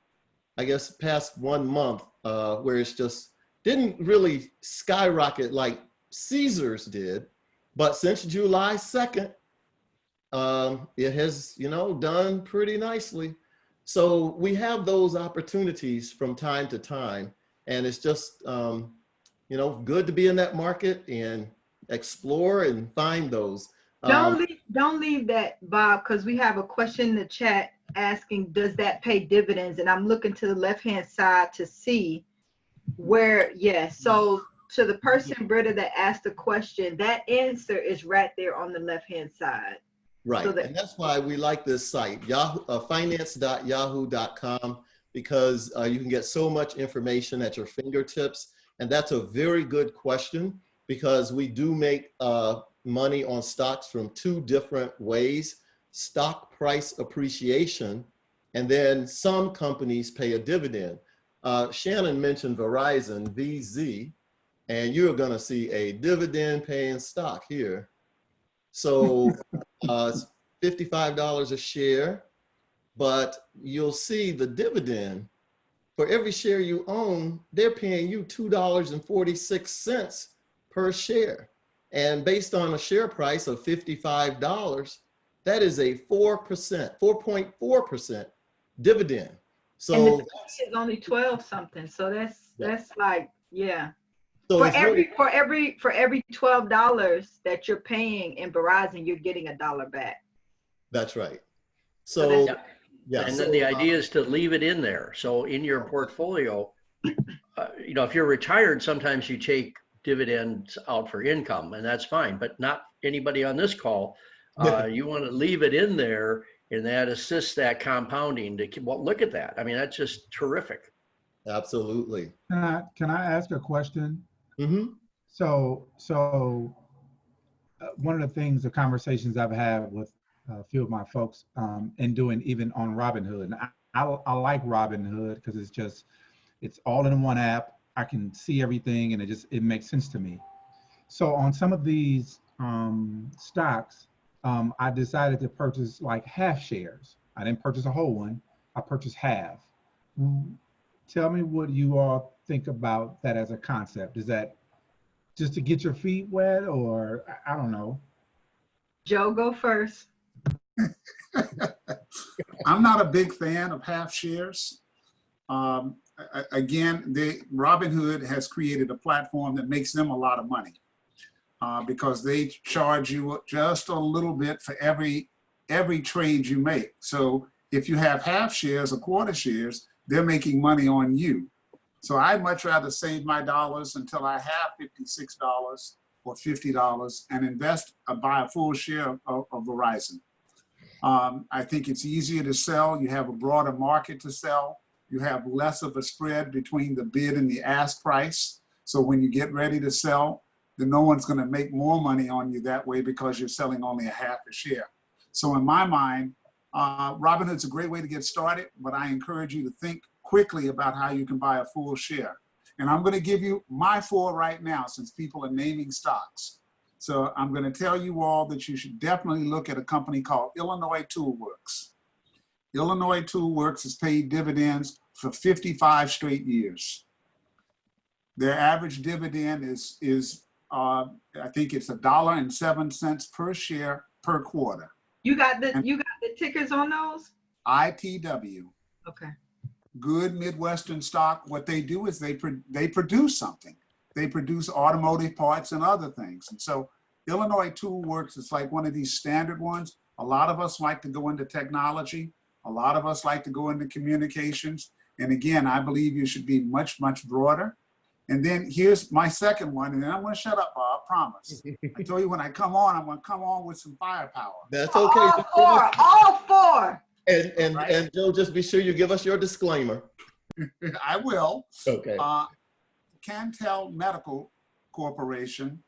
Speaker 2: I guess, past 1 month where it's just didn't really skyrocket like Caesars did. But since July 2nd, it has, you know, done pretty nicely. So we have those opportunities from time to time, and it's just, you know, good to be in that market and explore and find those.
Speaker 7: Don't leave that, Bob, because we have a question in the chat asking, does that pay dividends? And I'm looking to the left-hand side to see where, yes. So to the person, Britta, that asked the question, that answer is right there on the left-hand side.
Speaker 2: Right,
Speaker 7: So
Speaker 2: and that's why we like this site, finance.yahoo.com, because you can get so much information at your fingertips. And that's a very good question, because we do make money on stocks from 2 different ways: stock price appreciation, and then some companies pay a dividend. Shannon mentioned Verizon, VZ, and you're gonna see a dividend paying stock here. So it's $55 a share, but you'll see the dividend. For every share you own, they're paying you $2.46 per share. And based on a share price of $55, that is a 4.4% dividend. So
Speaker 7: and the fee is only 12 something. So that's like, yeah.
Speaker 2: So
Speaker 7: for every $12 that you're paying in Verizon, you're getting $1 back.
Speaker 2: That's right. So yeah.
Speaker 5: And then the idea is to leave it in there. So in your portfolio, you know, if you're retired, sometimes you take dividends out for income, and that's fine. But not anybody on this call. You want to leave it in there, and that assists that compounding. Well, look at that. I mean, that's just terrific.
Speaker 2: Absolutely.
Speaker 1: Can I ask a question?
Speaker 2: Mm-hmm.
Speaker 1: So one of the things, the conversations I've had with a few of my folks and doing even on Robinhood, and I like Robinhood because it's all in one app. I can see everything, and it makes sense to me. So on some of these stocks, I decided to purchase like half shares. I didn't purchase a whole one. I purchased half. Tell me what you all think about that as a concept. Is that just to get your feet wet, or I don't know?
Speaker 7: Joe, go first.
Speaker 6: I'm not a big fan of half shares. Again, Robinhood has created a platform that makes them a lot of money because they charge you just a little bit for every trade you make. So if you have half shares or quarter shares, they're making money on you. So I'd much rather save my dollars until I have $56 or $50 and invest, buy a full share of Verizon. I think it's easier to sell. You have a broader market to sell. You have less of a spread between the bid and the ask price. So when you get ready to sell, then no one's going to make more money on you that way because you're selling only a half a share. So in my mind, Robinhood's a great way to get started, but I encourage you to think quickly about how you can buy a full share. And I'm going to give you my 4 right now, since people are naming stocks. So I'm going to tell you all that you should definitely look at a company called Illinois Toolworks. Illinois Toolworks has paid dividends for 55 straight years. Their average dividend is I think it's $1.07 per share per quarter.
Speaker 7: You got the tickers on those?
Speaker 6: ITW.
Speaker 7: Okay.
Speaker 6: Good Midwestern stock. What they do is they produce something. They produce automotive parts and other things. And so Illinois Tool Works is like one of these standard ones. A lot of us like to go into technology. A lot of us like to go into communications. And again, I believe you should be much, much broader. And then here's my second one, and then I'm going to shut up, Bob, promise. I told you when I come on, I'm going to come on with some firepower.
Speaker 2: That's okay.
Speaker 7: All four.
Speaker 2: And Joe, just be sure you give us your disclaimer.
Speaker 6: I will.
Speaker 2: Okay.
Speaker 6: Cantel Medical Corporation,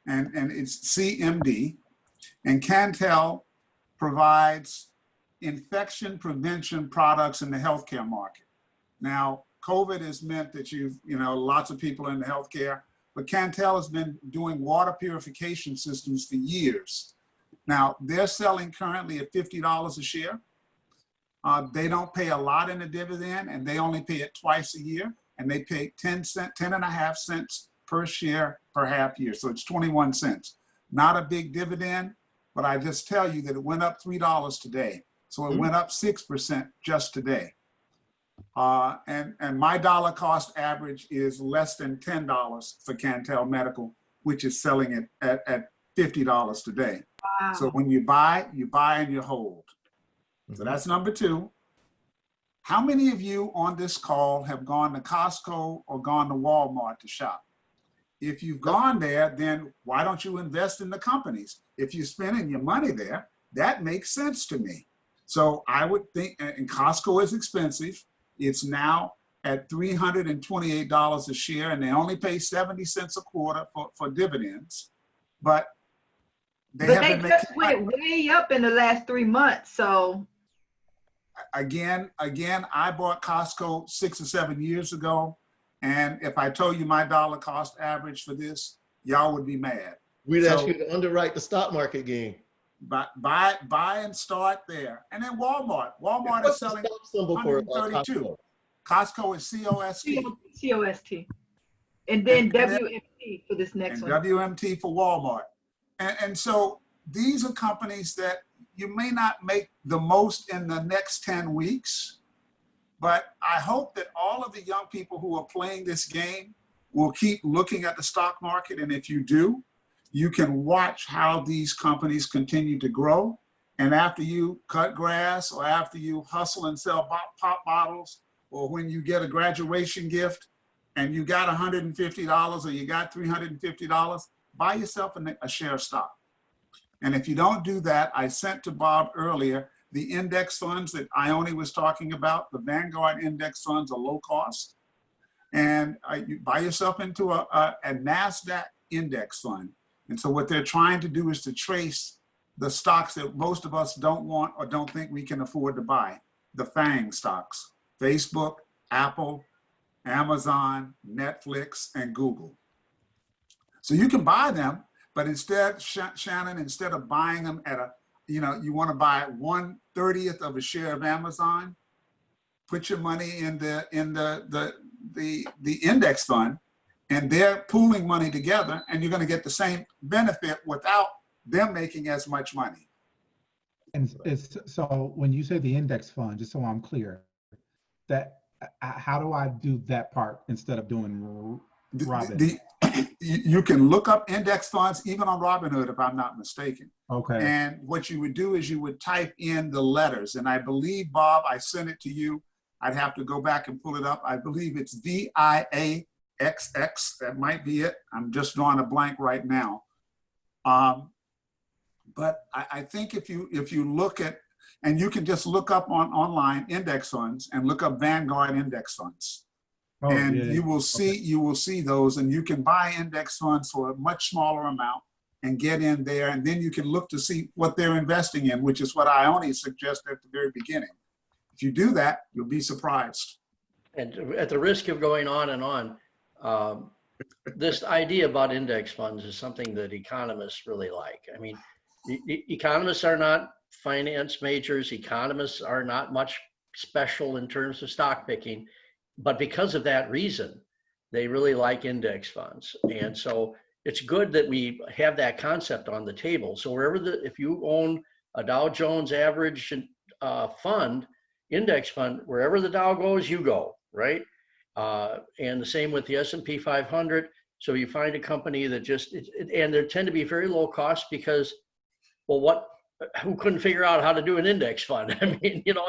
Speaker 6: and it's CMD, and Cantel provides infection prevention products in the healthcare market. Now, COVID has meant that lots of people in the healthcare, but Cantel has been doing water purification systems for years. Now, they're selling currently at $50 a share. They don't pay a lot in a dividend, and they only pay it twice a year, and they pay 10.5 cents per share per half year. So it's 21 cents. Not a big dividend, but I just tell you that it went up $3 today. So it went up 6% just today. And my dollar cost average is less than $10 for Cantel Medical, which is selling it at $50 today.
Speaker 7: Wow.
Speaker 6: So when you buy and you hold. So that's number two. How many of you on this call have gone to Costco or gone to Walmart to shop? If you've gone there, then why don't you invest in the companies? If you're spending your money there, that makes sense to me. So I would think, and Costco is expensive. It's now at $328 a share, and they only pay 70 cents a quarter for dividends. But they
Speaker 7: just went way up in the last 3 months. So
Speaker 6: again, I bought Costco 6 or 7 years ago, and if I told you my dollar cost average for this, y'all would be mad.
Speaker 2: We'd ask you to underwrite the stock market game.
Speaker 6: Buy and start there. And then Walmart. Walmart is selling $132. Costco is COST.
Speaker 7: COST. And then WMT for this next
Speaker 6: and
Speaker 7: one.
Speaker 6: WMT for Walmart. And so these are companies that you may not make the most in the next 10 weeks, but I hope that all of the young people who are playing this game will keep looking at the stock market. And if you do, you can watch how these companies continue to grow. And after you cut grass, or after you hustle and sell pop bottles, or when you get a graduation gift and you got $150 or you got $350, buy yourself a share of stock. And if you don't do that, I sent to Bob earlier the index funds that Ionnie was talking about. The Vanguard index funds are low cost. And you buy yourself into a NASDAQ index fund. And so what they're trying to do is to trace the stocks that most of us don't want or don't think we can afford to buy, the FANG stocks, Facebook, Apple, Amazon, Netflix, and Google. So you can buy them, but instead, Shannon, instead of buying them at you want to buy 1/30th of a share of Amazon, put your money in the index fund, and they're pooling money together, and you're going to get the same benefit without them making as much money.
Speaker 1: And so when you say the index fund, just so I'm clear, that how do I do that part instead of doing Robin?
Speaker 6: You can look up index funds even on Robinhood, if I'm not mistaken.
Speaker 1: Okay.
Speaker 6: And what you would do is you would type in the letters, and I believe, Bob, I sent it to you. I'd have to go back and pull it up. I believe it's VIAXX. That might be it. I'm just drawing a blank right now. But I think if you look at, and you can just look up online index funds and look up Vanguard index funds.
Speaker 1: Oh,
Speaker 6: and
Speaker 1: yeah.
Speaker 6: you will see those, and you can buy index funds for a much smaller amount and get in there, and then you can look to see what they're investing in, which is what Ionnie suggested at the very beginning. If you do that, you'll be surprised.
Speaker 5: And at the risk of going on and on, this idea about index funds is something that economists really like. I mean, economists are not finance majors. Economists are not much special in terms of stock picking, but because of that reason, they really like index funds. And so it's good that we have that concept on the table. So if you own a Dow Jones average fund, index fund, wherever the Dow goes, you go, right? And the same with the S&P 500. So you find a company that just, and they tend to be very low cost because, well, who couldn't figure out how to do an index fund? I mean, you know,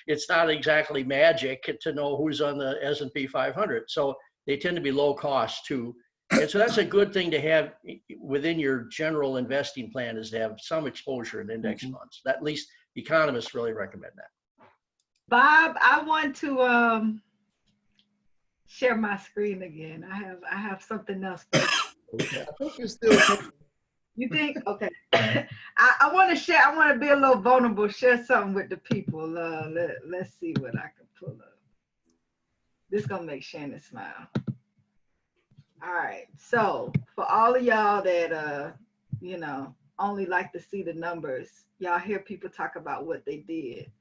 Speaker 5: it's not exactly magic to know who's on the S&P 500. So they tend to be low cost too. And so that's a good thing to have within your general investing plan, is to have some exposure in index funds. That, at least economists really recommend that.
Speaker 7: Bob, I want to share my screen again. I have something else.
Speaker 2: Okay, I think you're still.
Speaker 7: You think? Okay. I want to share. I want to be a little vulnerable. Share something with the people. Let's see what I can pull up. This gonna make Shannon smile. All right. So for all of y'all that you know, only like to see the numbers, y'all hear people talk about what they did.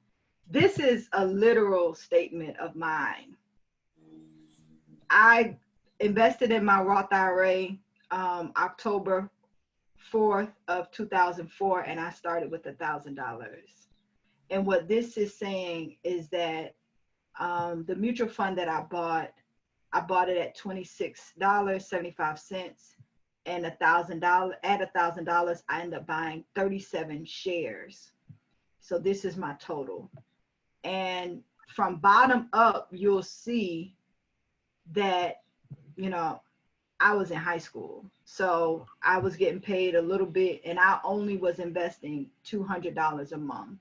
Speaker 7: This is a literal statement of mine. I invested in my Roth IRA October 4th of 2004, and I started with $1,000. And what this is saying is that the mutual fund that I bought it at $26.75, and $1,000. At $1,000, I ended up buying 37 shares. So this is my total. And from bottom up, you'll see that, you know, I was in high school, so I was getting paid a little bit, and I only was investing $200 a month.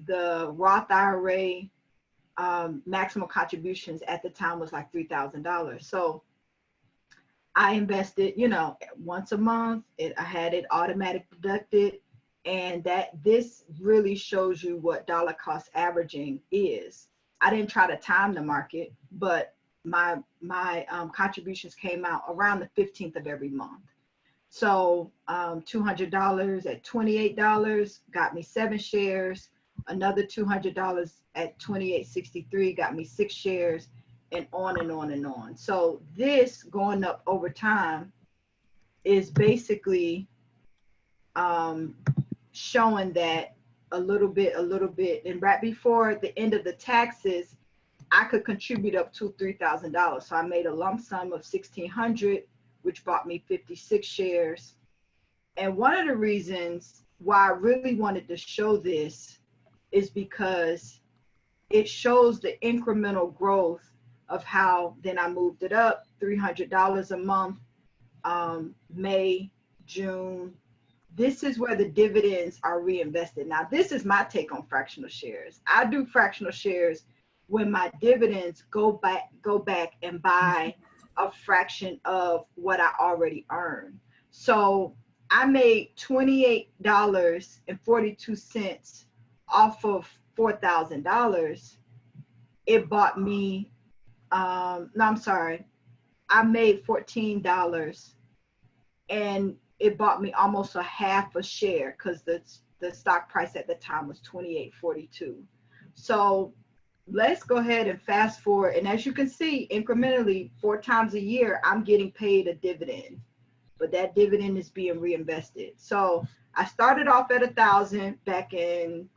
Speaker 7: The Roth IRA maximum contributions at the time was like $3,000. So I invested, you know, once a month. I had it automatic deducted, and this really shows you what dollar cost averaging is. I didn't try to time the market, but my contributions came out around the 15th of every month. So $200 at $28 got me 7 shares. Another $200 at $28.63 got me 6 shares, and on and on and on. So this going up over time is basically showing that a little bit, and right before the end of the taxes, I could contribute up to $3,000. So I made a lump sum of $1,600, which bought me 56 shares. And one of the reasons why I really wanted to show this is because it shows the incremental growth of how then I moved it up $300 a month, May, June. This is where the dividends are reinvested. Now, this is my take on fractional shares. I do fractional shares when my dividends go back and buy a fraction of what I already earned. So I made $28.42 off of $4,000. It bought me, I made $14, and it bought me almost a half a share because the stock price at the time was $28.42. So let's go ahead and fast forward. And as you can see, incrementally, 4 times a year, I'm getting paid a dividend, but that dividend is being reinvested. So I started off at 1,000 back in,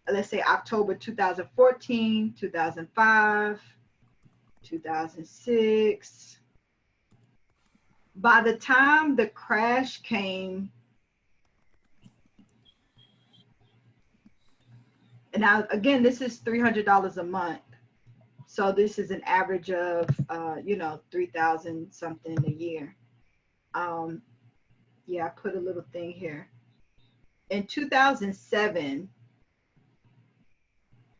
Speaker 7: let's say, October 2014, 2005, 2006. By the time the crash came, and now again, this is $300 a month. So this is an average of, 3,000 something a year. Yeah, I put a little thing here. In 2007,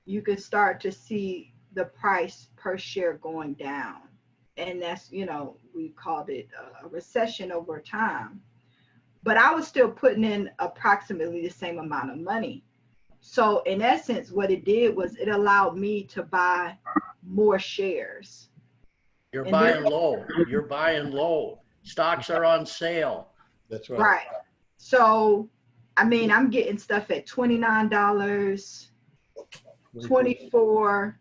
Speaker 7: you could start to see the price per share going down. And that's, we called it a recession over time. But I was still putting in approximately the same amount of money. So in essence, what it did was it allowed me to buy more shares.
Speaker 5: You're buying low. You're buying low. Stocks are on sale.
Speaker 2: That's right.
Speaker 7: Right. So, I mean, I'm getting stuff at $29, $24,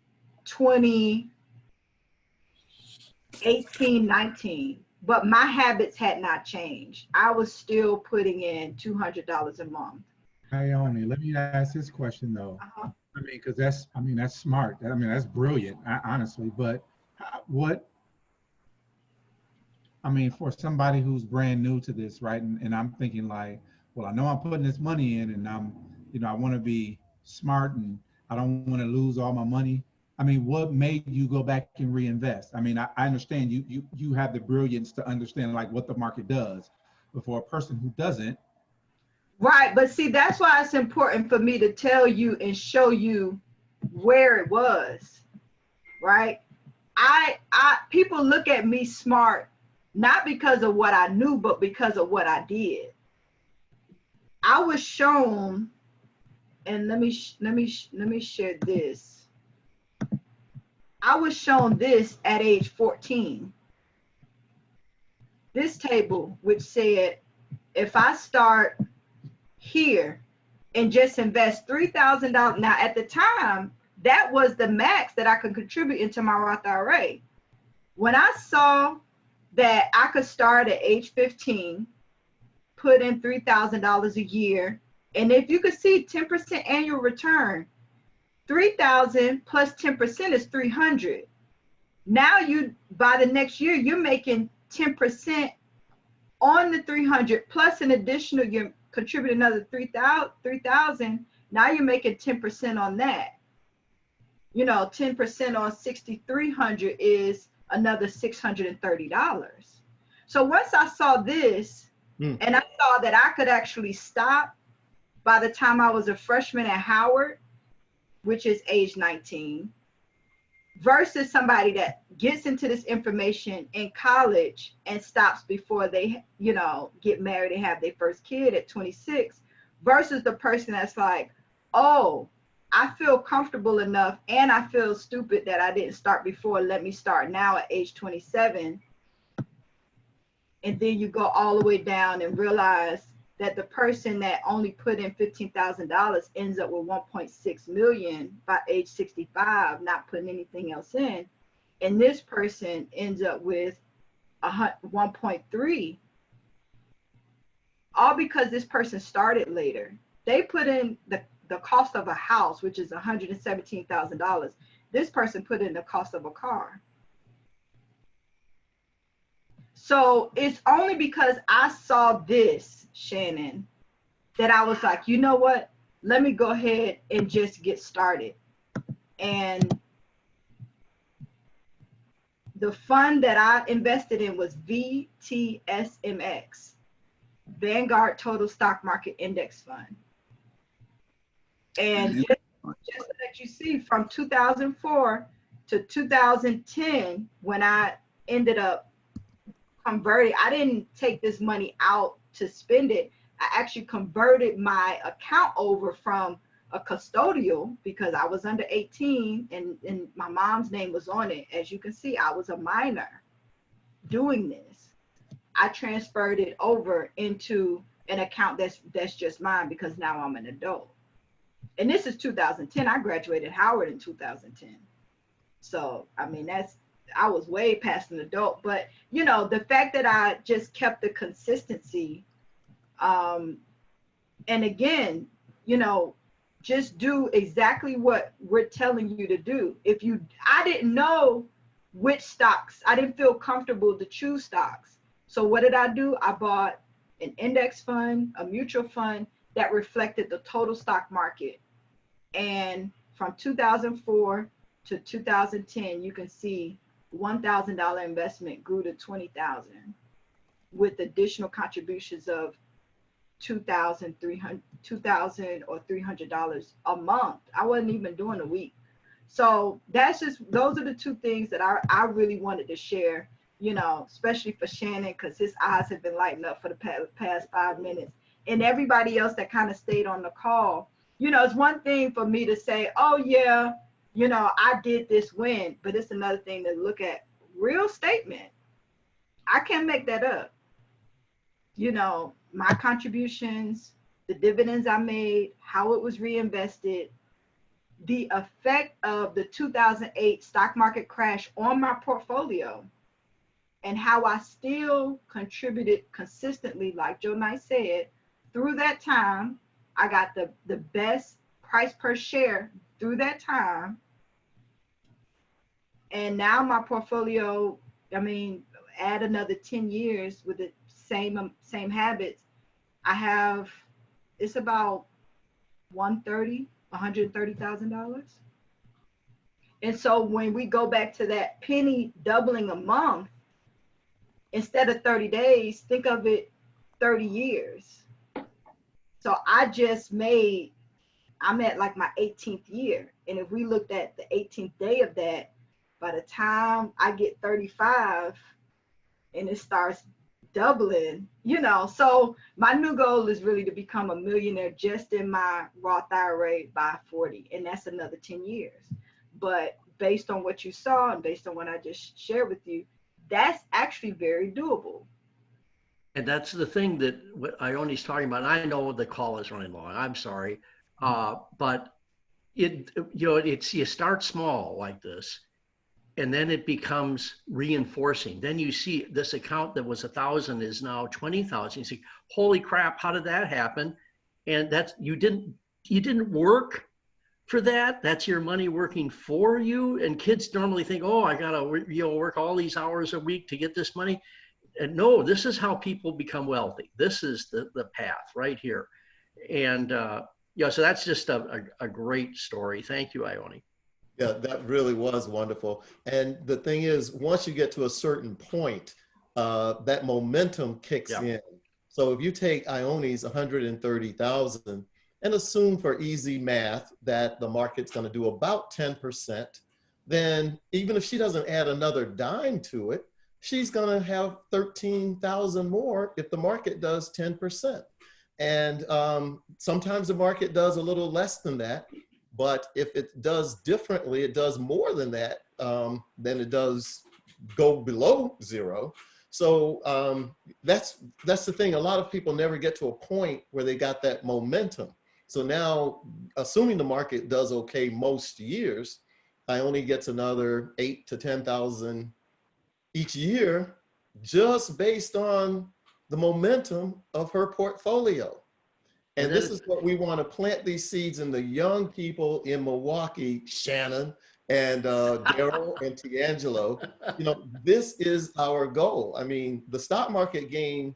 Speaker 7: $20, $18, $19. But my habits had not changed. I was still putting in $200 a month.
Speaker 1: Ionnie, let me ask this question though. I mean, because that's smart. I mean, that's brilliant, honestly. But what I mean, for somebody who's brand new to this, right? And I'm thinking like, well, I know I'm putting this money in and I want to be smart and I don't want to lose all my money. I mean, what made you go back and reinvest? I mean, I understand you have the brilliance to understand like what the market does, but for a person who doesn't.
Speaker 7: Right, but see, that's why it's important for me to tell you and show you where it was, right? People look at me smart, not because of what I knew, but because of what I did. I was shown, and let me share this. I was shown this at age 14. This table, which said, if I start here and just invest $3,000. Now, at the time, that was the max that I could contribute into my Roth IRA. When I saw that I could start at age 15, put in $3,000 a year, and if you could see 10% annual return, 3,000 plus 10% is 300. Now by the next year, you're making 10% on the 300 plus an additional, you contribute another 3,000. Now you're making 10% on that. 10% on 6,300 is another $630. So once I saw this, and I saw that I could actually stop by the time I was a freshman at Howard, which is age 19, versus somebody that gets into this information in college and stops before they, get married and have their first kid at 26, versus the person that's like, oh, I feel comfortable enough and I feel stupid that I didn't start before. Let me start now at age 27. And then you go all the way down and realize that the person that only put in $15,000 ends up with 1.6 million by age 65, not putting anything else in. And this person ends up with 1.3, all because this person started later. They put in the cost of a house, which is $117,000. This person put in the cost of a car. So it's only because I saw this, Shannon, that I was like, you know what? Let me go ahead and just get started. And the fund that I invested in was VTSMX, Vanguard Total Stock Market Index Fund. And just so that you see, from 2004 to 2010, when I ended up converted, I didn't take this money out to spend it. I actually converted my account over from a custodial because I was under 18 and my mom's name was on it. As you can see, I was a minor doing this. I transferred it over into an account that's just mine because now I'm an adult. And this is 2010. I graduated Howard in 2010. So, I mean, I was way past an adult, but the fact that I just kept the consistency, and again, just do exactly what we're telling you to do. I didn't know which stocks, I didn't feel comfortable to choose stocks. So what did I do? I bought an index fund, a mutual fund that reflected the total stock market. And from 2004 to 2010, you can see $1,000 investment grew to $20,000 with additional contributions of $2,000 or $300 a month. I wasn't even doing a week. So those are the two things that I really wanted to share, especially for Shannon, because his eyes have been lighting up for the past 5 minutes. And everybody else that kind of stayed on the call, it's one thing for me to say, oh yeah, I did this win, but it's another thing to look at real statement. I can't make that up. My contributions, the dividends I made, how it was reinvested, the effect of the 2008 stock market crash on my portfolio, and how I still contributed consistently, like Joe Knight said, through that time. I got the best price per share through that time. And now my portfolio, add another 10 years with the same habits, it's about $130,000. And so when we go back to that penny doubling a month, instead of 30 days, think of it 30 years. So I'm at like my 18th year. And if we looked at the 18th day of that, by the time I get 35 and it starts doubling, so my new goal is really to become a millionaire just in my Roth IRA by 40. And that's another 10 years. But based on what you saw and based on what I just shared with you, that's actually very doable.
Speaker 5: And that's the thing that what Ionie's talking about. I know the call is running long. I'm sorry. But you start small like this, and then it becomes reinforcing. Then you see this account that was 1,000 is now 20,000. You see, holy crap, how did that happen? And that's, you didn't work for that. That's your money working for you. And kids normally think, oh, I gotta work all these hours a week to get this money. And no, this is how people become wealthy. This is the path right here. And so that's just a great story. Thank you, Ione.
Speaker 2: Yeah, that really was wonderful. And the thing is, once you get to a certain point, that momentum kicks in. So if you take Ione's 130,000 and assume for easy math that the market's going to do about 10%, then even if she doesn't add another dime to it, she's going to have 13,000 more if the market does 10%. And sometimes the market does a little less than that. But if it does differently, it does more than that, then it does go below zero. So that's the thing. A lot of people never get to a point where they got that momentum. So now, assuming the market does okay most years, Ione gets another 8 to 10,000 each year, just based on the momentum of her portfolio. And this is what we want to plant these seeds in the young people in Milwaukee, Shannon and Daryl and Tiangelo. This is our goal. I mean, the stock market game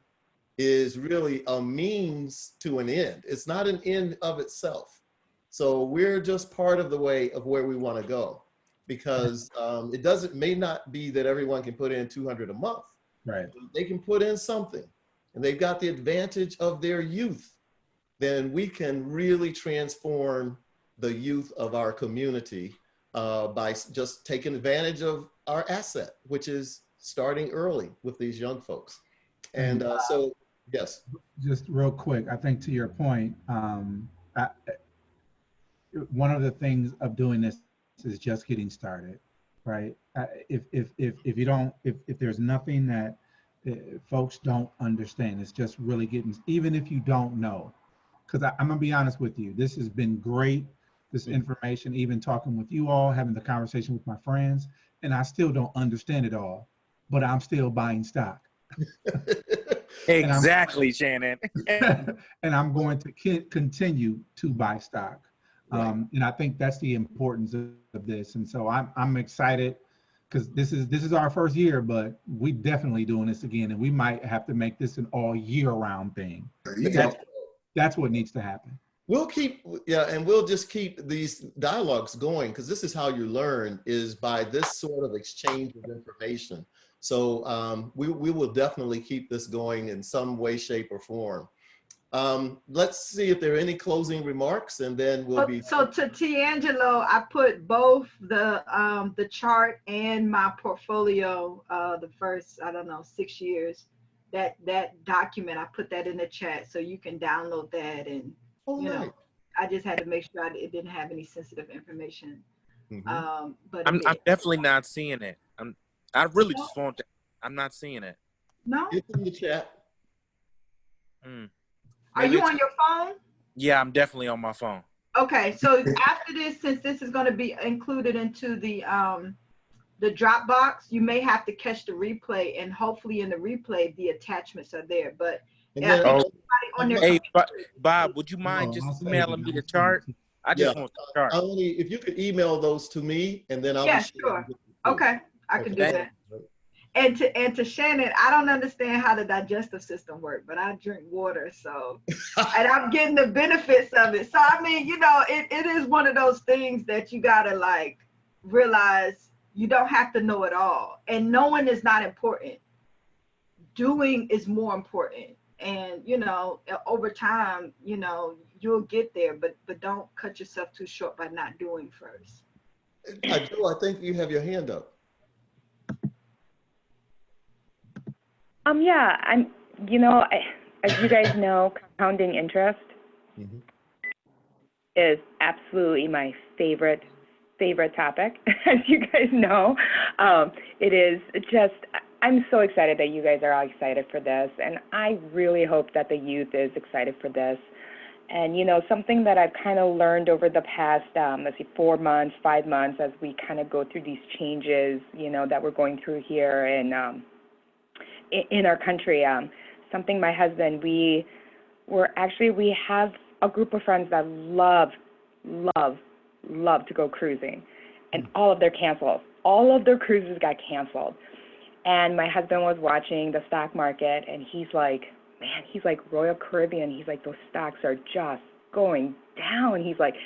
Speaker 2: is really a means to an end. It's not an end of itself. So we're just part of the way of where we want to go, because it may not be that everyone can put in 200 a month.
Speaker 1: Right.
Speaker 2: They can put in something, and they've got the advantage of their youth. Then we can really transform the youth of our community by just taking advantage of our asset, which is starting early with these young folks. And so, yes.
Speaker 1: Just real quick, I think to your point, one of the things of doing this is just getting started, right? If there's nothing that folks don't understand, it's just really getting, even if you don't know. Because I'm gonna be honest with you, this has been great, this information, even talking with you all, having the conversation with my friends, and I still don't understand it all, but I'm still buying stock.
Speaker 9: Exactly, Shannon.
Speaker 1: And I'm going to continue to buy stock.
Speaker 2: Right.
Speaker 1: And I think that's the importance of this. And so I'm excited, because this is our first year, but we definitely doing this again, and we might have to make this an all year round thing. That's what needs to happen.
Speaker 2: We'll we'll just keep these dialogues going, because this is how you learn, is by this sort of exchange of information. So we will definitely keep this going in some way, shape, or form. Let's see if there are any closing remarks, and then we'll be. So
Speaker 7: to Tiangelo, I put both the chart and my portfolio, the first, 6 years. That document, I put that in the chat, so you can download that. And
Speaker 2: nice.
Speaker 7: I just had to make sure it didn't have any sensitive information.
Speaker 2: Mm-hmm.
Speaker 7: But
Speaker 9: I'm definitely not seeing it. I really just want to. I'm not seeing it.
Speaker 7: No.
Speaker 2: It's in the chat.
Speaker 7: Are you on your phone?
Speaker 9: Yeah, I'm definitely on my phone.
Speaker 7: Okay, so after this, since this is going to be included into the Dropbox, you may have to catch the replay, and hopefully in the replay the attachments are there. But
Speaker 9: hey, Bob, would you mind just emailing me the chart? I just want the chart.
Speaker 2: If you could email those to me, and then I'll.
Speaker 7: Yeah, sure. Okay, I can do that. and to Shannon, I don't understand how the digestive system works, but I drink water, so and I'm getting the benefits of it. So I mean, you know, it is one of those things that you gotta like realize you don't have to know it all, and knowing is not important. Doing is more important, and you know, over time, you know, you'll get there, but don't cut yourself too short by not doing first.
Speaker 2: Joe, I think you have your hand up.
Speaker 4: Yeah, you know, as you guys know, compounding interest
Speaker 2: Mhm.
Speaker 4: is absolutely my favorite topic. As you guys know, it is just, I'm so excited that you guys are all excited for this, and I really hope that the youth is excited for this. And, you know, something that I've kind of learned over the past, let's see, 4 months, 5 months, as we kind of go through these changes, you know, that we're going through here in our country, something my husband, we have a group of friends that love to go cruising, and all of their cruises got canceled. And my husband was watching the stock market, and he's like, man, he's like, Royal Caribbean, he's like, those stocks are just going down. He's like,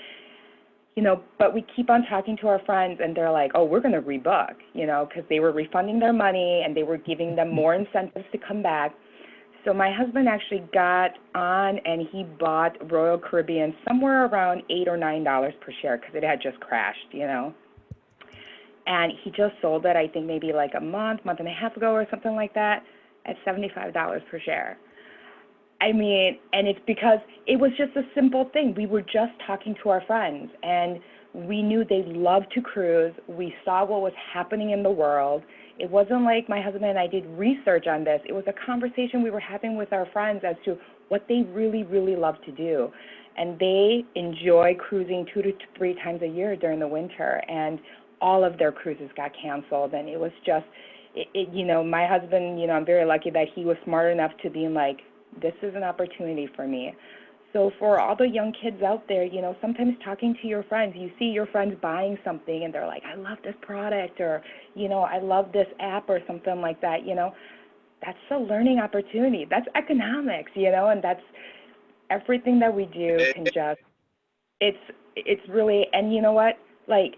Speaker 4: you know, but we keep on talking to our friends, and they're like, oh, we're going to rebook, you know, because they were refunding their money and they were giving them more incentives to come back. So my husband actually got on and he bought Royal Caribbean somewhere around $8 or $9 per share because it had just crashed, you know. And he just sold it, I think maybe like a month and a half ago or something like that, at $75 per share. I mean, and it's because it was just a simple thing. We were just talking to our friends, and we knew they loved to cruise. We saw what was happening in the world. It wasn't like my husband and I did research on this. It was a conversation we were having with our friends as to what they really, really love to do. And they enjoy cruising 2 to 3 times a year during the winter, and all of their cruises got canceled. And it was just, you know, my husband, you know, I'm very lucky that he was smart enough to be like, this is an opportunity for me. So for all the young kids out there, you know, sometimes talking to your friends, you see your friends buying something and they're like, I love this product, or, you know, I love this app or something like that, you know, that's a learning opportunity. That's economics, you know, and that's everything that we do can just, it's really, and you know what, like,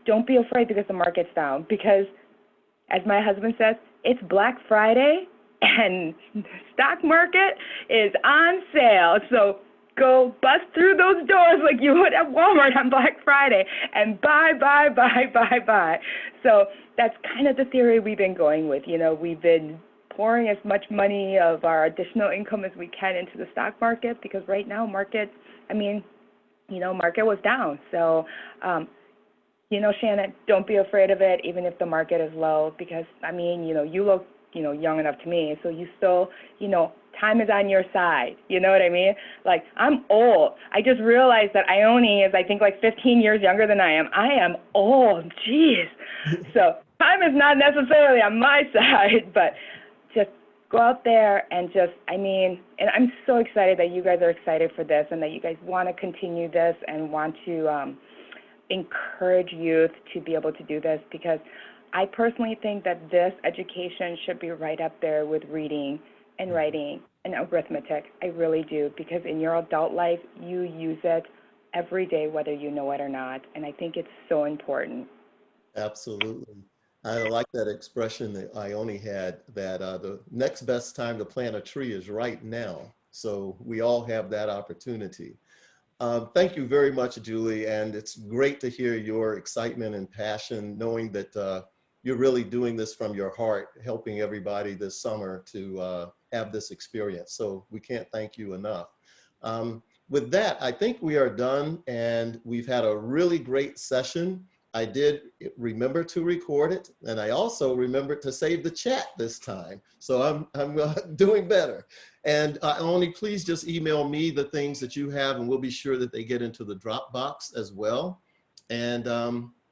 Speaker 4: don't be afraid because the market's down, because as my husband says, it's Black Friday and the stock market is on sale. So go bust through those doors like you would at Walmart on Black Friday and buy. So that's kind of the theory we've been going with. You know, we've been pouring as much money of our additional income as we can into the stock market, because right now market was down. So, you know, Shannon, don't be afraid of it, even if the market is low, because, I mean, you know, you look, you know, young enough to me, so you still, you know, time is on your side, you know what I mean? Like, I'm old. I just realized that Ionnie is, I think, like 15 years younger than I am. I am old, jeez. So time is not necessarily on my side, but just go out there and just, I mean, and I'm so excited that you guys are excited for this and that you guys want to continue this and want to encourage youth to be able to do this, because I personally think that this education should be right up there with reading and writing and arithmetic. I really do, because in your adult life, you use it every day, whether you know it or not. And I think it's so important.
Speaker 2: Absolutely. I like that expression that Ionnie had, that the next best time to plant a tree is right now. So we all have that opportunity. Thank you very much, Julie. And it's great to hear your excitement and passion, knowing that you're really doing this from your heart, helping everybody this summer to have this experience. So we can't thank you enough. With that, I think we are done, and we've had a really great session. I did remember to record it, and I also remembered to save the chat this time. So I'm doing better. And Ionnie, please just email me the things that you have, and we'll be sure that they get into the Dropbox as well. And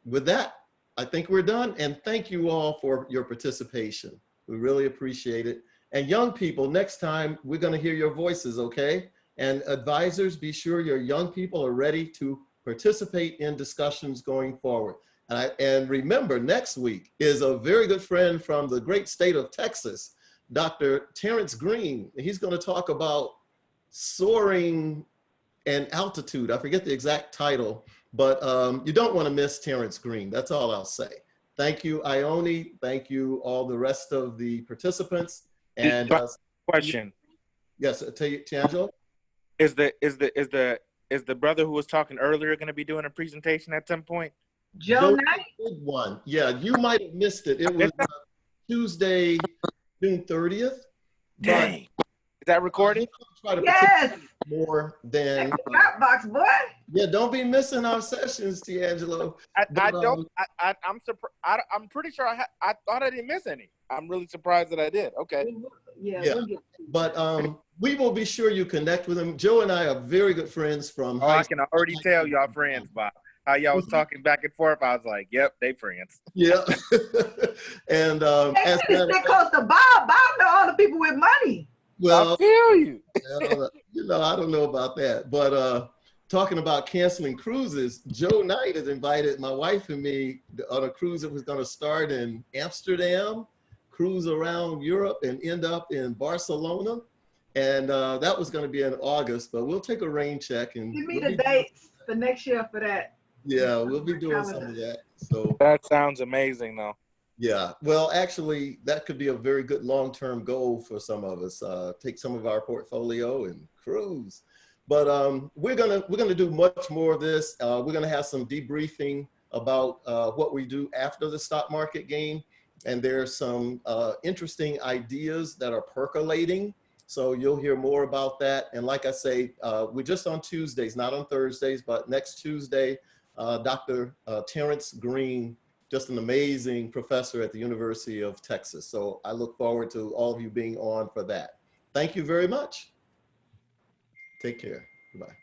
Speaker 2: with that, I think we're done. And thank you all for your participation. We really appreciate it. And young people, next time we're going to hear your voices, okay? And advisors, be sure your young people are ready to participate in discussions going forward. And remember, next week is a very good friend from the great state of Texas, Dr. Terrence Green. He's going to talk about soaring and altitude. I forget the exact title, but you don't want to miss Terrence Green. That's all I'll say. Thank you, Ionnie. Thank you, all the rest of the participants. And
Speaker 9: question.
Speaker 2: Yes, Tangelo?
Speaker 9: Is the brother who was talking earlier going to be doing a presentation at some point?
Speaker 7: Joe Knight?
Speaker 2: Did one. Yeah, you might have missed it. It was Tuesday, June 30th.
Speaker 9: Dang. Is that recorded?
Speaker 2: Try to
Speaker 7: Yes.
Speaker 2: more than
Speaker 7: Dropbox, boy.
Speaker 2: yeah. Don't be missing our sessions, D'Angelo.
Speaker 9: I'm surprised. I'm pretty sure I thought I didn't miss any. I'm really surprised that I did. Okay.
Speaker 2: Yeah.
Speaker 7: We'll get
Speaker 2: But we will be sure you connect with him. Joe and I are very good friends from
Speaker 9: I can already tell y'all friends, Bob. How y'all was talking back and forth. I was like, yep, they friends.
Speaker 2: Yeah. And
Speaker 7: as they close to Bob. Bob know all the people with money.
Speaker 2: Well,
Speaker 9: I feel you.
Speaker 2: I don't know about that. But talking about canceling cruises, Joe Knight has invited my wife and me on a cruise that was going to start in Amsterdam, cruise around Europe, and end up in Barcelona. And that was going to be in August, but we'll take a rain check and
Speaker 7: give me the dates for next year for that.
Speaker 2: Yeah, we'll be doing some of that. So
Speaker 9: that sounds amazing, though.
Speaker 2: Yeah, well, actually, that could be a very good long-term goal for some of us. Take some of our portfolio and cruise. But we're gonna do much more of this. We're gonna have some debriefing about what we do after the stock market game, and there's some interesting ideas that are percolating. So you'll hear more about that. And like I say, we're just on Tuesdays, not on Thursdays, but next Tuesday, Dr. Terrence Green, just an amazing professor at the University of Texas. So I look forward to all of you being on for that. Thank you very much. Take care. Goodbye.